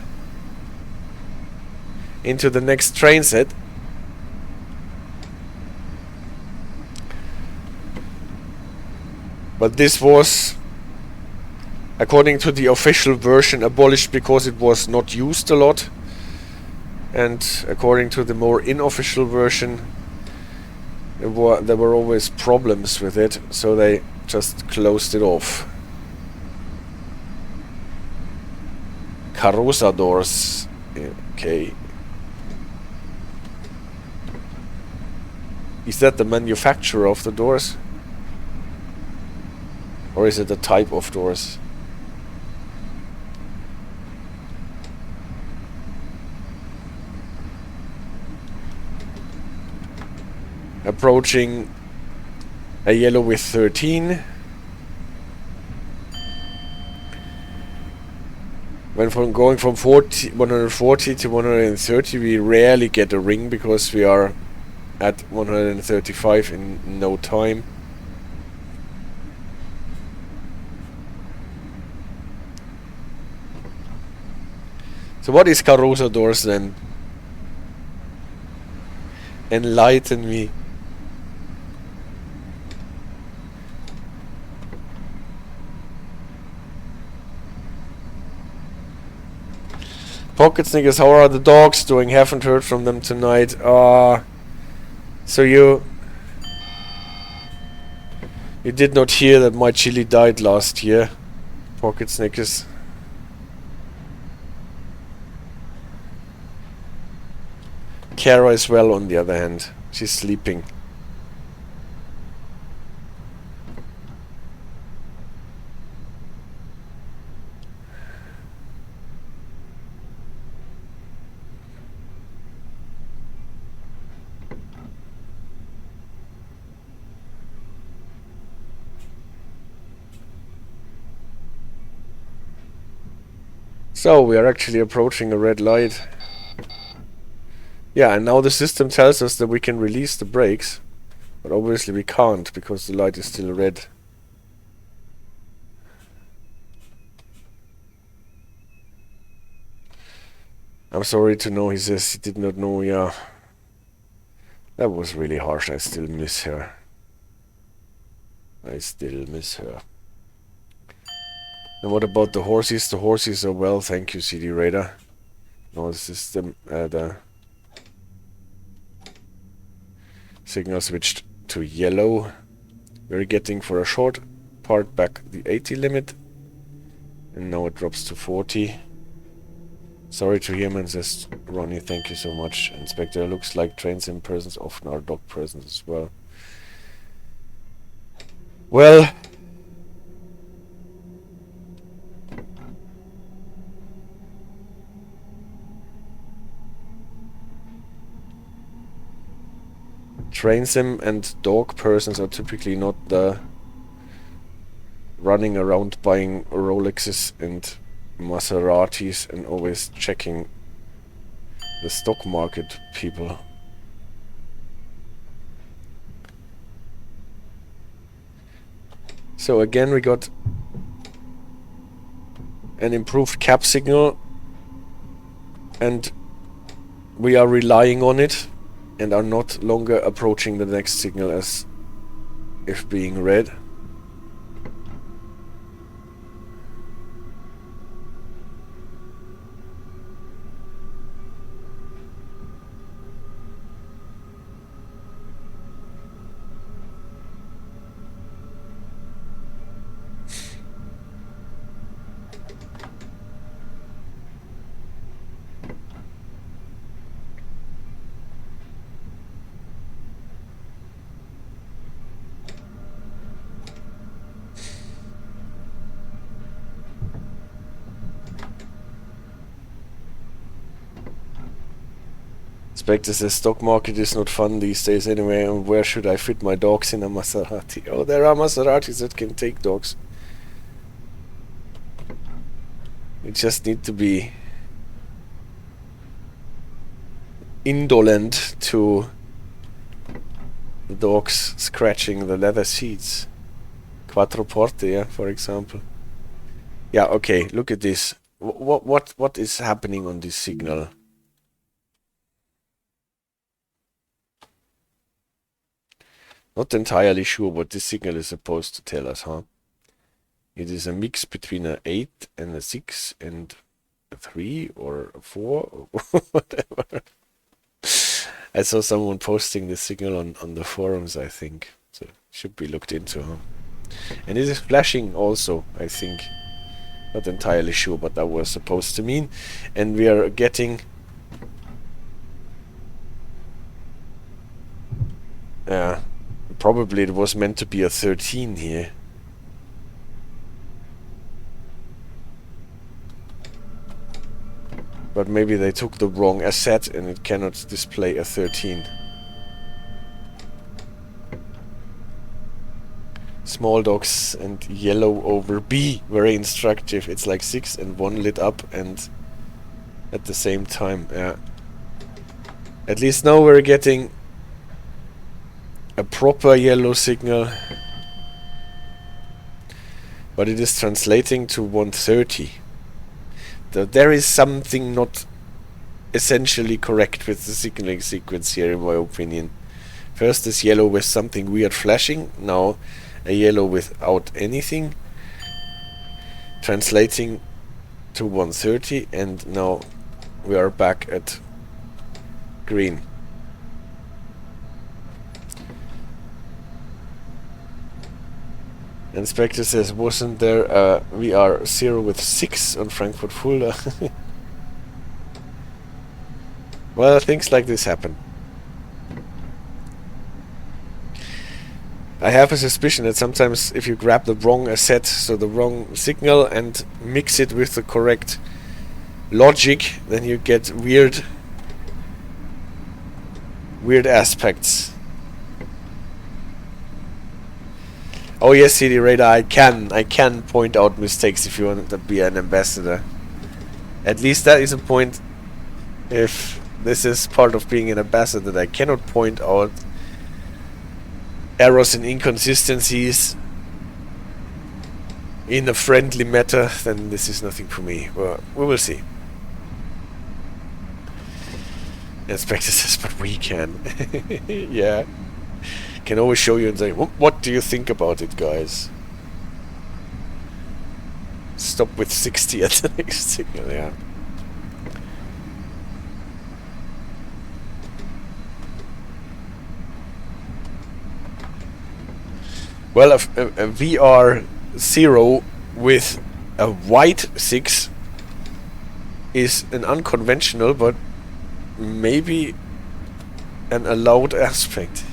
into the next train set. But this was, according to the official version, abolished because it was not used a lot. And according to the more unofficial version, there were always problems with it, so they just closed it off. Carosa doors. Okay. Is that the manufacturer of the doors? Or is it the type of doors? Approaching a yellow with 13. When going from 140 to 130, we rarely get a ring because we are at 135 in no time. So what is Carosa doors then? Enlighten me. Pocket Snickers, how are the dogs doing? Haven't heard from them tonight. So you did not hear that my chili died last year, Pocket Snickers. Kara is well, on the other hand. She's sleeping. So, we are actually approaching a red light. Yeah, and now the system tells us that we can release the brakes. But obviously we can't, because the light is still red. I'm sorry to know, he says he did not know, yeah. That was really harsh, I still miss her. I still miss her. And what about the horses? The horses are well, thank you, CD Raider. No, this is the signal switched to yellow. We're getting for a short part back the 80 limit, and now it drops to 40. Sorry to hear, man, says Ronnie. Thank you so much. Inspector, looks like train sim persons often are dog persons as well. Well, train sim and dog persons are typically not the running around buying Rolexes and Maseratis and always checking the stock market people. So again we got an improved cap signal, and we are relying on it and are not longer approaching the next signal as if being read. Spectre says stock market is not fun these days anyway, and where should I fit my dogs in a Maserati? Oh, there are Maseratis that can take dogs. You just need to be indolent to the dogs scratching the leather seats. Quattroporte, yeah, for example. Yeah, okay, look at this. What is happening on this signal? Not entirely sure what this signal is supposed to tell us, huh? It is a mix between an 8 and a 6 and a 3 or a 4 or whatever. I saw someone posting this signal on the forums, I think. So it should be looked into, huh? And it is flashing also, I think. Not entirely sure what that was supposed to mean. And we are getting... probably it was meant to be a 13 here. But maybe they took the wrong asset and it cannot display a 13. Small dogs and yellow over B. Very instructive. It's like 6 and 1 lit up and at the same time. Yeah. At least now we're getting a proper yellow signal. But it is translating to 130. There is something not essentially correct with the signaling sequence here, in my opinion. First this yellow with something weird flashing, now a yellow without anything, translating to 130, and now we are back at green. Inspector says, wasn't there a VR0 with 6 on Frankfurt Fulda? Well, things like this happen. I have a suspicion that sometimes if you grab the wrong asset, so the wrong signal, and mix it with the correct logic, then you get weird aspects. Oh yes, CD Radar, I can point out mistakes if you want to be an ambassador. At least that is a point. If this is part of being an ambassador, that I cannot point out errors and inconsistencies in a friendly matter, then this is nothing for me. Well, we will see. Inspector says, but we can. Yeah. Can always show you and say, what do you think about it, guys? Stop with 60 at the next signal, yeah. Well, a VR0 with a white 6 is an unconventional, but maybe an allowed aspect.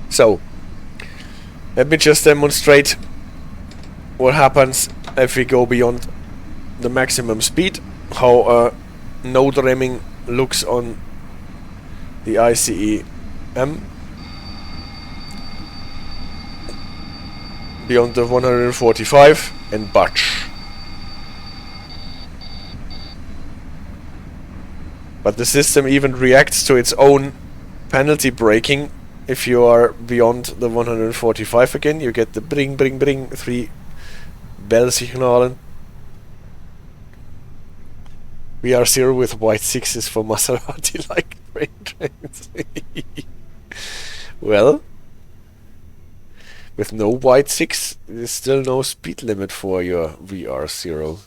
So, let me just demonstrate what happens if we go beyond the maximum speed, how node ramming looks on the ICMm beyond the 145 and batch. But the system even reacts to its own penalty braking. If you are beyond the 145 again, you get the bring, bring, bring, 3 bell signalen. VR0 with white 6s for Maserati-like train trains. Well, with no white 6, there's still no speed limit for your VR0.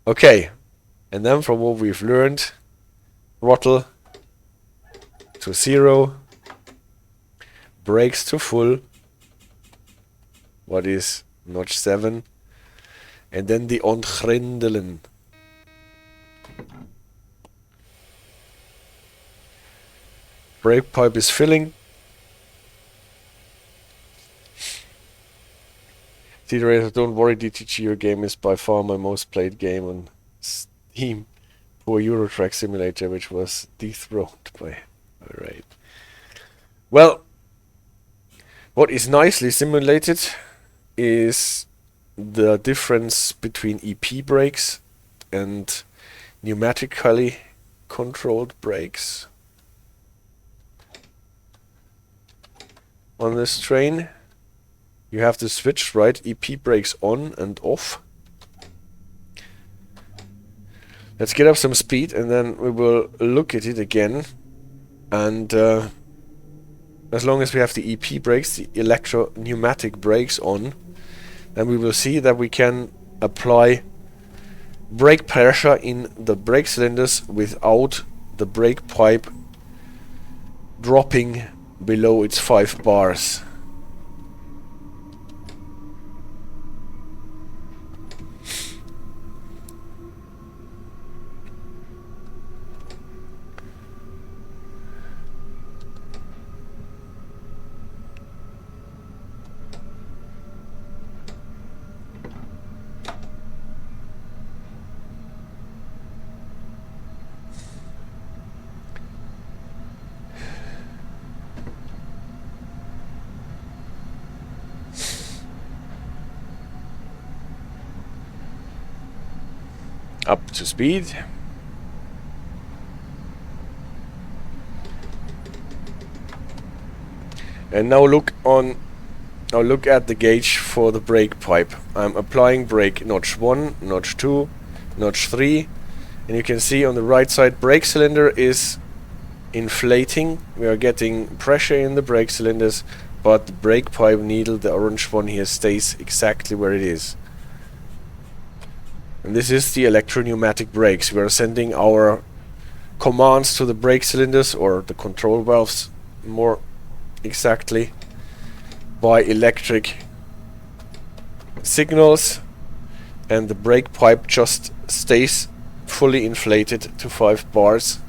Okay, and then from what we've learned, throttle to 0, brakes to full, what is notch 7, and then the ontgrendelen. Brake pipe is filling. Iterator, don't worry, DTG, your game is by far my most played game on Steam for Euro Truck Simulator, which was dethroned by... Alright. Well, what is nicely simulated is the difference between EP brakes and pneumatically controlled brakes on this train. You have to switch, right? EP brakes on and off. Let's get up some speed and then we will look at it again. And as long as we have the EP brakes, the electro-pneumatic brakes on, then we will see that we can apply brake pressure in the brake cylinders without the brake pipe dropping below its 5 bars. Up to speed. And now look at the gauge for the brake pipe. I'm applying brake notch 1, notch 2, notch 3, and you can see on the right side brake cylinder is inflating. We are getting pressure in the brake cylinders, but the brake pipe needle, the orange one here, stays exactly where it is. And this is the electro-pneumatic brakes. We are sending our commands to the brake cylinders, or the control valves more exactly, by electric signals, and the brake pipe just stays fully inflated to 5 bars.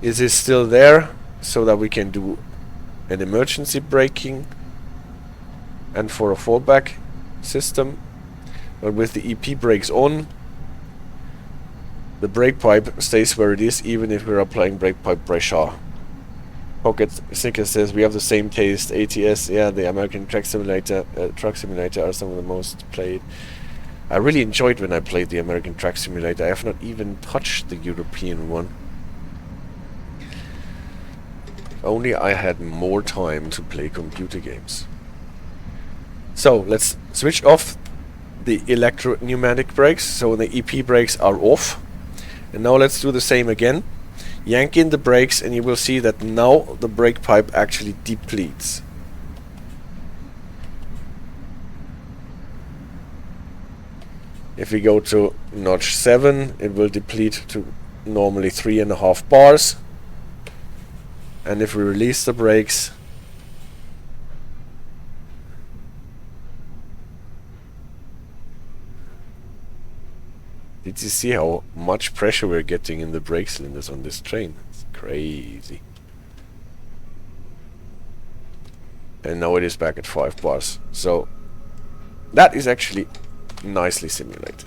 Is it still there so that we can do an emergency braking and for a fallback system? But with the EP brakes on, the brake pipe stays where it is even if we're applying brake pipe pressure. Pocket Snicker says we have the same taste. ATS, yeah, the American Truck Simulator are some of the most played. I really enjoyed when I played the American Truck Simulator. I have not even touched the European one. If only I had more time to play computer games. So let's switch off the electro-pneumatic brakes, so the EP brakes are off. And now let's do the same again. Yank in the brakes and you will see that now the brake pipe actually depletes. If we go to notch 7, it will deplete to normally 3.5 bars. And if we release the brakes, did you see how much pressure we're getting in the brake cylinders on this train? It's crazy. And now it is back at 5 bars. So that is actually nicely simulated.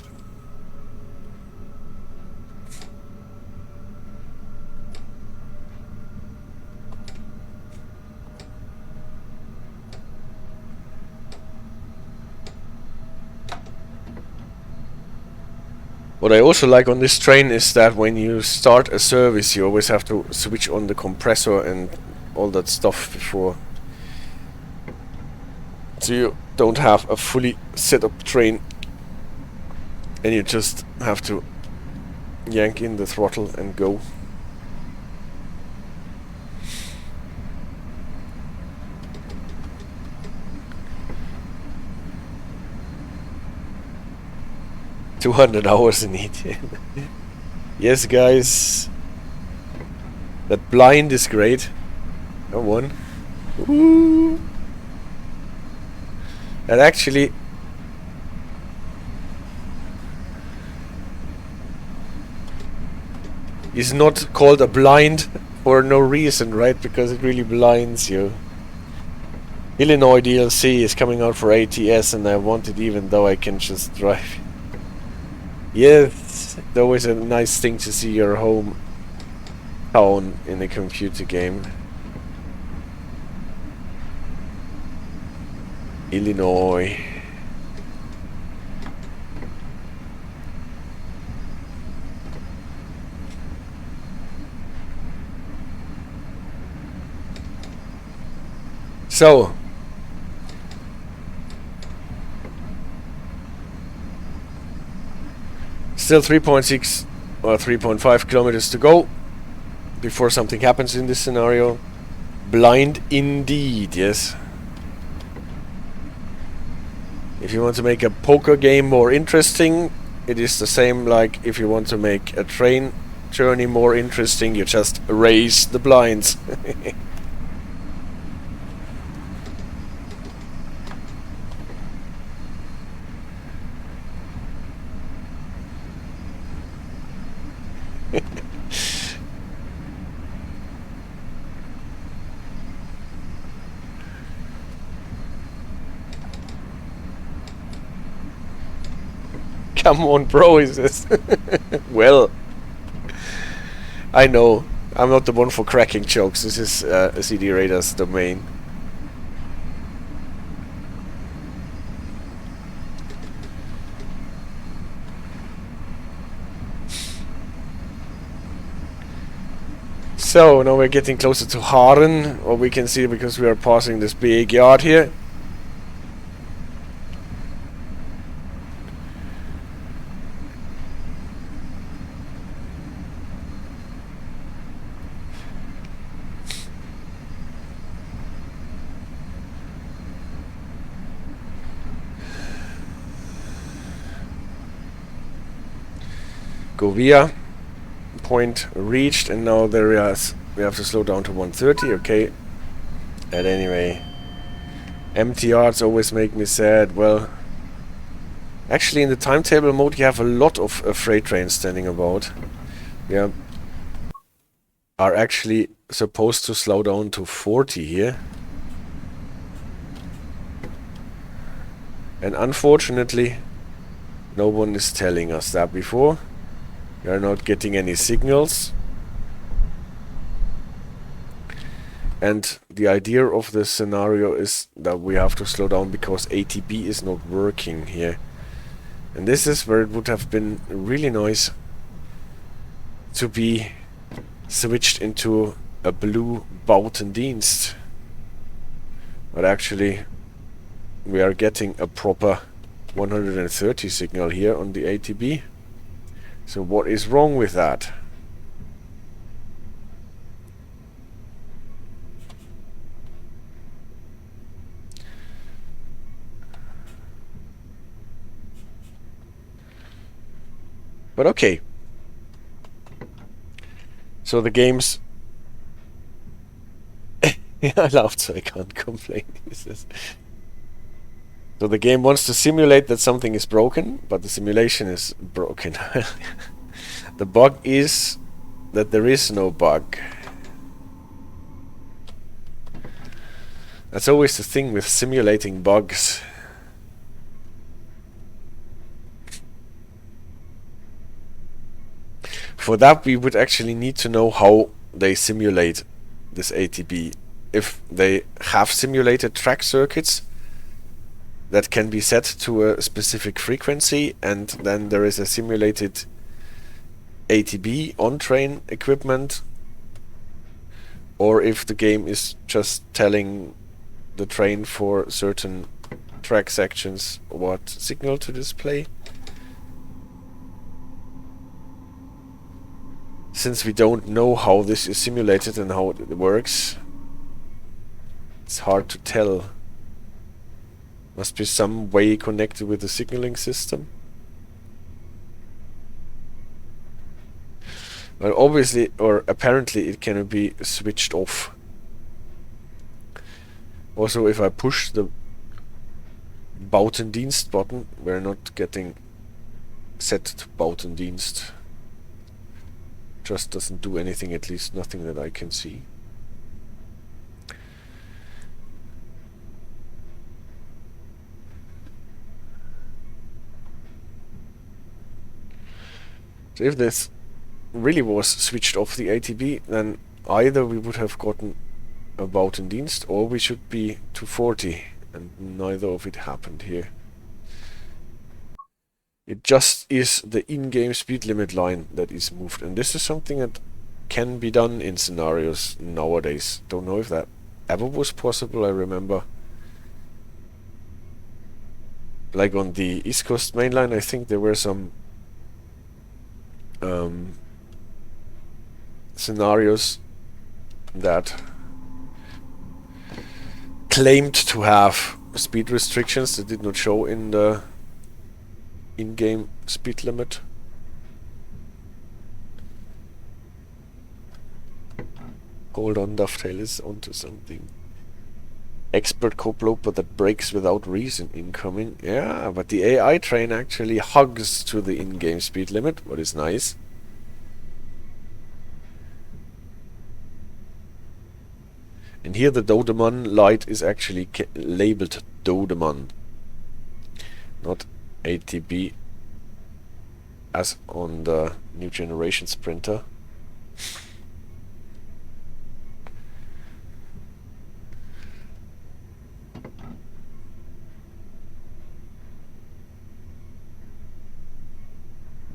What I also like on this train is that when you start a service, you always have to switch on the compressor and all that stuff before. So you don't have a fully set up train and you just have to yank in the throttle and go. $200 hours in it. Yes, guys. That blind is great. Come on. Woo. That actually is not called a blind for no reason, right? Because it really blinds you. Illinois DLC is coming out for ATS and I want it even though I can just drive. Yes, it's always a nice thing to see your home town in a computer game. Illinois. So still 3.6 or 3.5 kilometers to go before something happens in this scenario. Blind indeed, yes. If you want to make a poker game more interesting, it is the same like if you want to make a train journey more interesting, you just raise the blinds. Come on, bro, he says. Well, I know. I'm not the one for cracking jokes. This is a CD Radar's domain. So, now we're getting closer to Haren, or we can see because we are passing this big yard here. Govia point reached, and now we have to slow down to 130. Okay. And anyway, empty yards always make me sad. Well, actually in the timetable mode you have a lot of freight trains standing about. Yeah, are actually supposed to slow down to 40 here. And unfortunately, no one is telling us that before. We are not getting any signals. And the idea of this scenario is that we have to slow down because ATB is not working here. And this is where it would have been really nice to be switched into a blue Buiten Dienst. But actually, we are getting a proper 130 signal here on the ATB. So what is wrong with that? But okay. So the game's... Yeah, I laughed, so I can't complain. So the game wants to simulate that something is broken, but the simulation is broken. The bug is that there is no bug. That's always the thing with simulating bugs. For that we would actually need to know how they simulate this ATB. If they have simulated track circuits that can be set to a specific frequency, and then there is a simulated ATB on-train equipment, or if the game is just telling the train for certain track sections what signal to display. Since we don't know how this is simulated and how it works, it's hard to tell. Must be some way connected with the signaling system. Well, obviously, or apparently, it can be switched off. Also, if I push the Buiten Dienst button, we're not getting set to Buiten Dienst. Just doesn't do anything, at least nothing that I can see. So if this really was switched off the ATB, then either we would have gotten a Buiten Dienst or we should be to 40, and neither of it happened here. It just is the in-game speed limit line that is moved, and this is something that can be done in scenarios nowadays. Don't know if that ever was possible. I remember, like on the East Coast main line, I think there were some scenarios that claimed to have speed restrictions that did not show in the in-game speed limit. Hold on, Dovetail is onto something. Expert Koploper that brakes without reason incoming. Yeah, but the AI train actually hugs to the in-game speed limit, what is nice. And here the Dodeman light is actually labeled Dodeman, not ATB as on the New Generation Sprinter.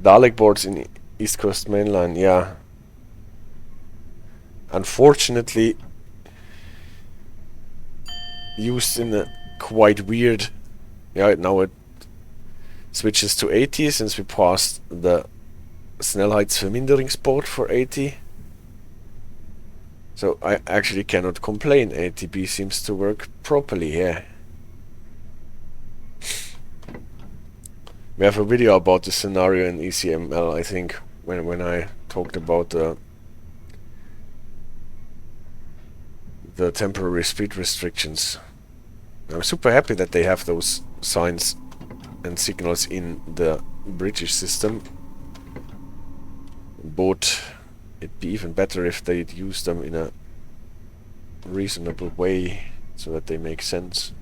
Dalek boards in East Coast mainline, yeah. Unfortunately used in a quite weird... Yeah, now it switches to 80 since we passed the Snelheidsverminderingspoort for 80. So I actually cannot complain. ATB seems to work properly here. We have a video about this scenario in ICMl, I think, when I talked about the temporary speed restrictions. I'm super happy that they have those signs and signals in the British system, but it'd be even better if they'd use them in a reasonable way so that they make sense.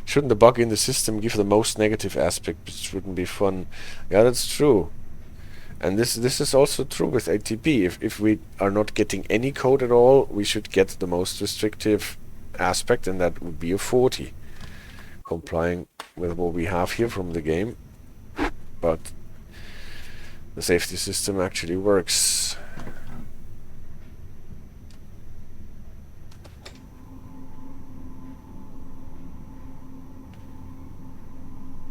Shouldn't the bug in the system give the most negative aspect? It wouldn't be fun. Yeah, that's true. And this is also true with ATB. If we are not getting any code at all, we should get the most restrictive aspect, and that would be a 40. Complying with what we have here from the game. But the safety system actually works.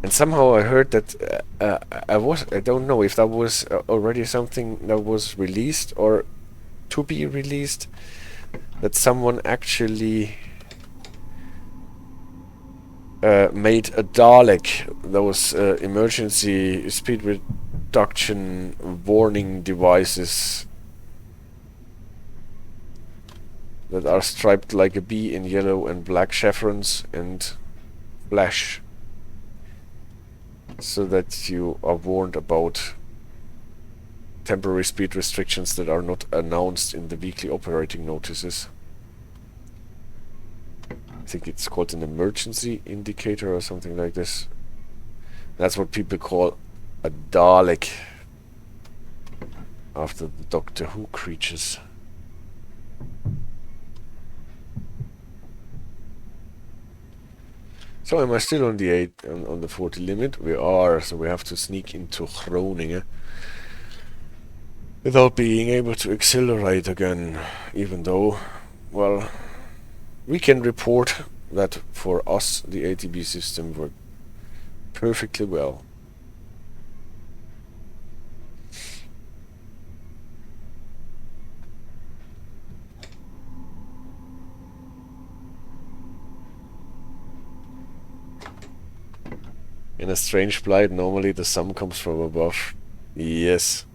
And somehow I heard that I don't know if that was already something that was released or to be released, that someone actually made a Dalek, those emergency speed reduction warning devices that are striped like a bee in yellow and black chevrons and flash, so that you are warned about temporary speed restrictions that are not announced in the weekly operating notices. I think it's called an emergency indicator or something like this. That's what people call a Dalek after the Doctor Who creatures. So am I still on the on the 40 limit? We are, so we have to sneak into Groningen without being able to accelerate again, even though, well, we can report that for us the ATB system worked perfectly well. In a strange plight, normally the sun comes from above. Yes.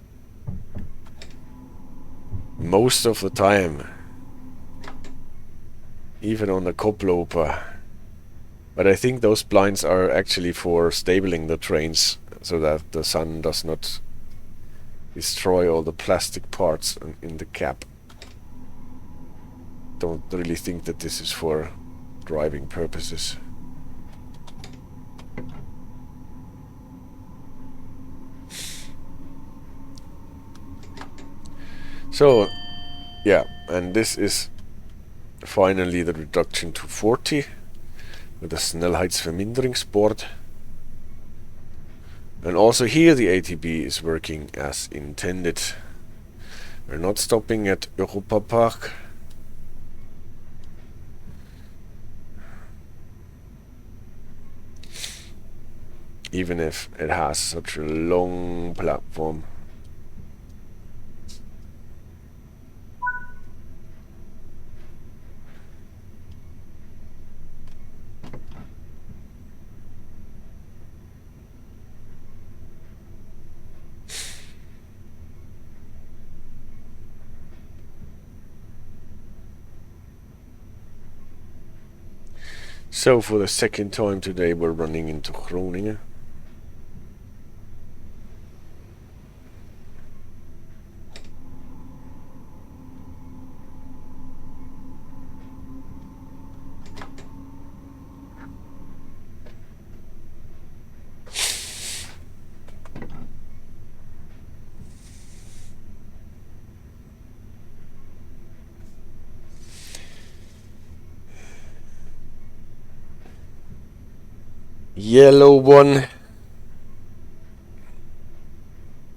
Most of the time. Even on the Koploper. But I think those blinds are actually for stabling the trains, so that the sun does not destroy all the plastic parts in the cap. Don't really think that this is for driving purposes. So, yeah, and this is finally the reduction to 40 with the Snelheidsverminderingsbord. And also here the ATB is working as intended. We're not stopping at Europapark. Even if it has such a long platform. So for the second time today we're running into Groningen. Yellow one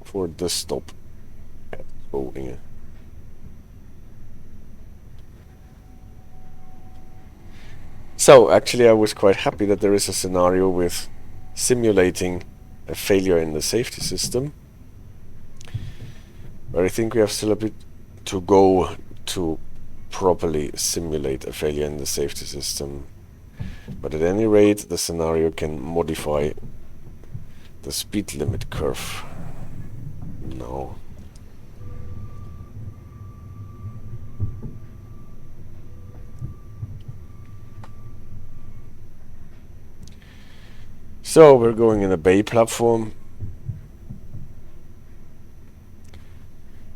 for the stop at Groningen. So actually I was quite happy that there is a scenario with simulating a failure in the safety system. But I think we have still a bit to go to properly simulate a failure in the safety system. But at any rate, the scenario can modify the speed limit curve. No. So we're going in a bay platform.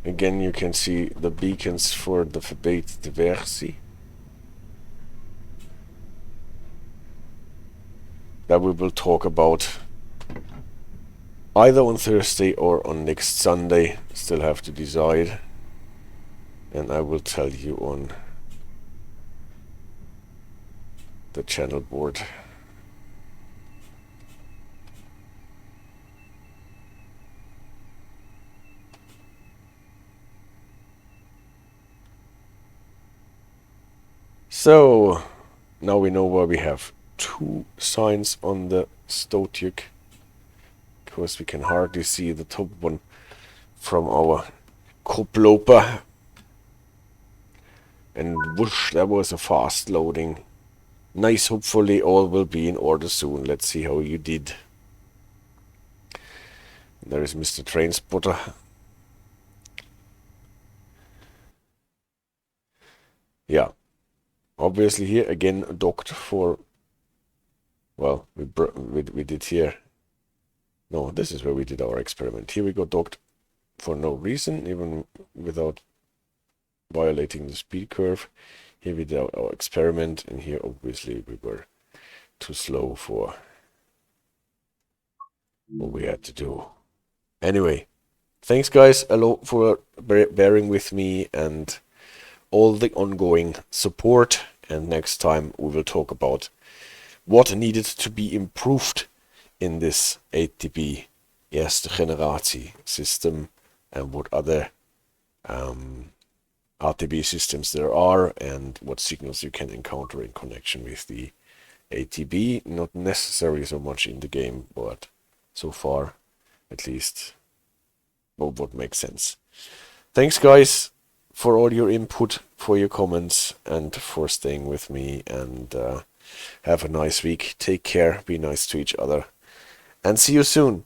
Again, you can see the beacons for the verbeterde versie. That we will talk about either on Thursday or on next Sunday. Still have to decide. And I will tell you on the channel board. So now we know where we have two signs on the Stotjuk, because we can hardly see the top one from our Koploper. And whoosh, that was a fast loading. Nice, hopefully all will be in order soon. Let's see how you did. There is Mr. Train Spotter. Yeah. Obviously here again docked for, well, we did here. No, this is where we did our experiment. Here we got docked for no reason, even without violating the speed curve. Here we did our experiment, and here obviously we were too slow for what we had to do. Anyway, thanks guys a lot for bearing with me and all the ongoing support, and next time we will talk about what needed to be improved in this ATB Eerste Generatie system and what other ATB systems there are and what signals you can encounter in connection with the ATB. Not necessarily so much in the game, but so far at least what makes sense. Thanks guys for all your input, for your comments, and for staying with me, and have a nice week. Take care, be nice to each other, and see you soon.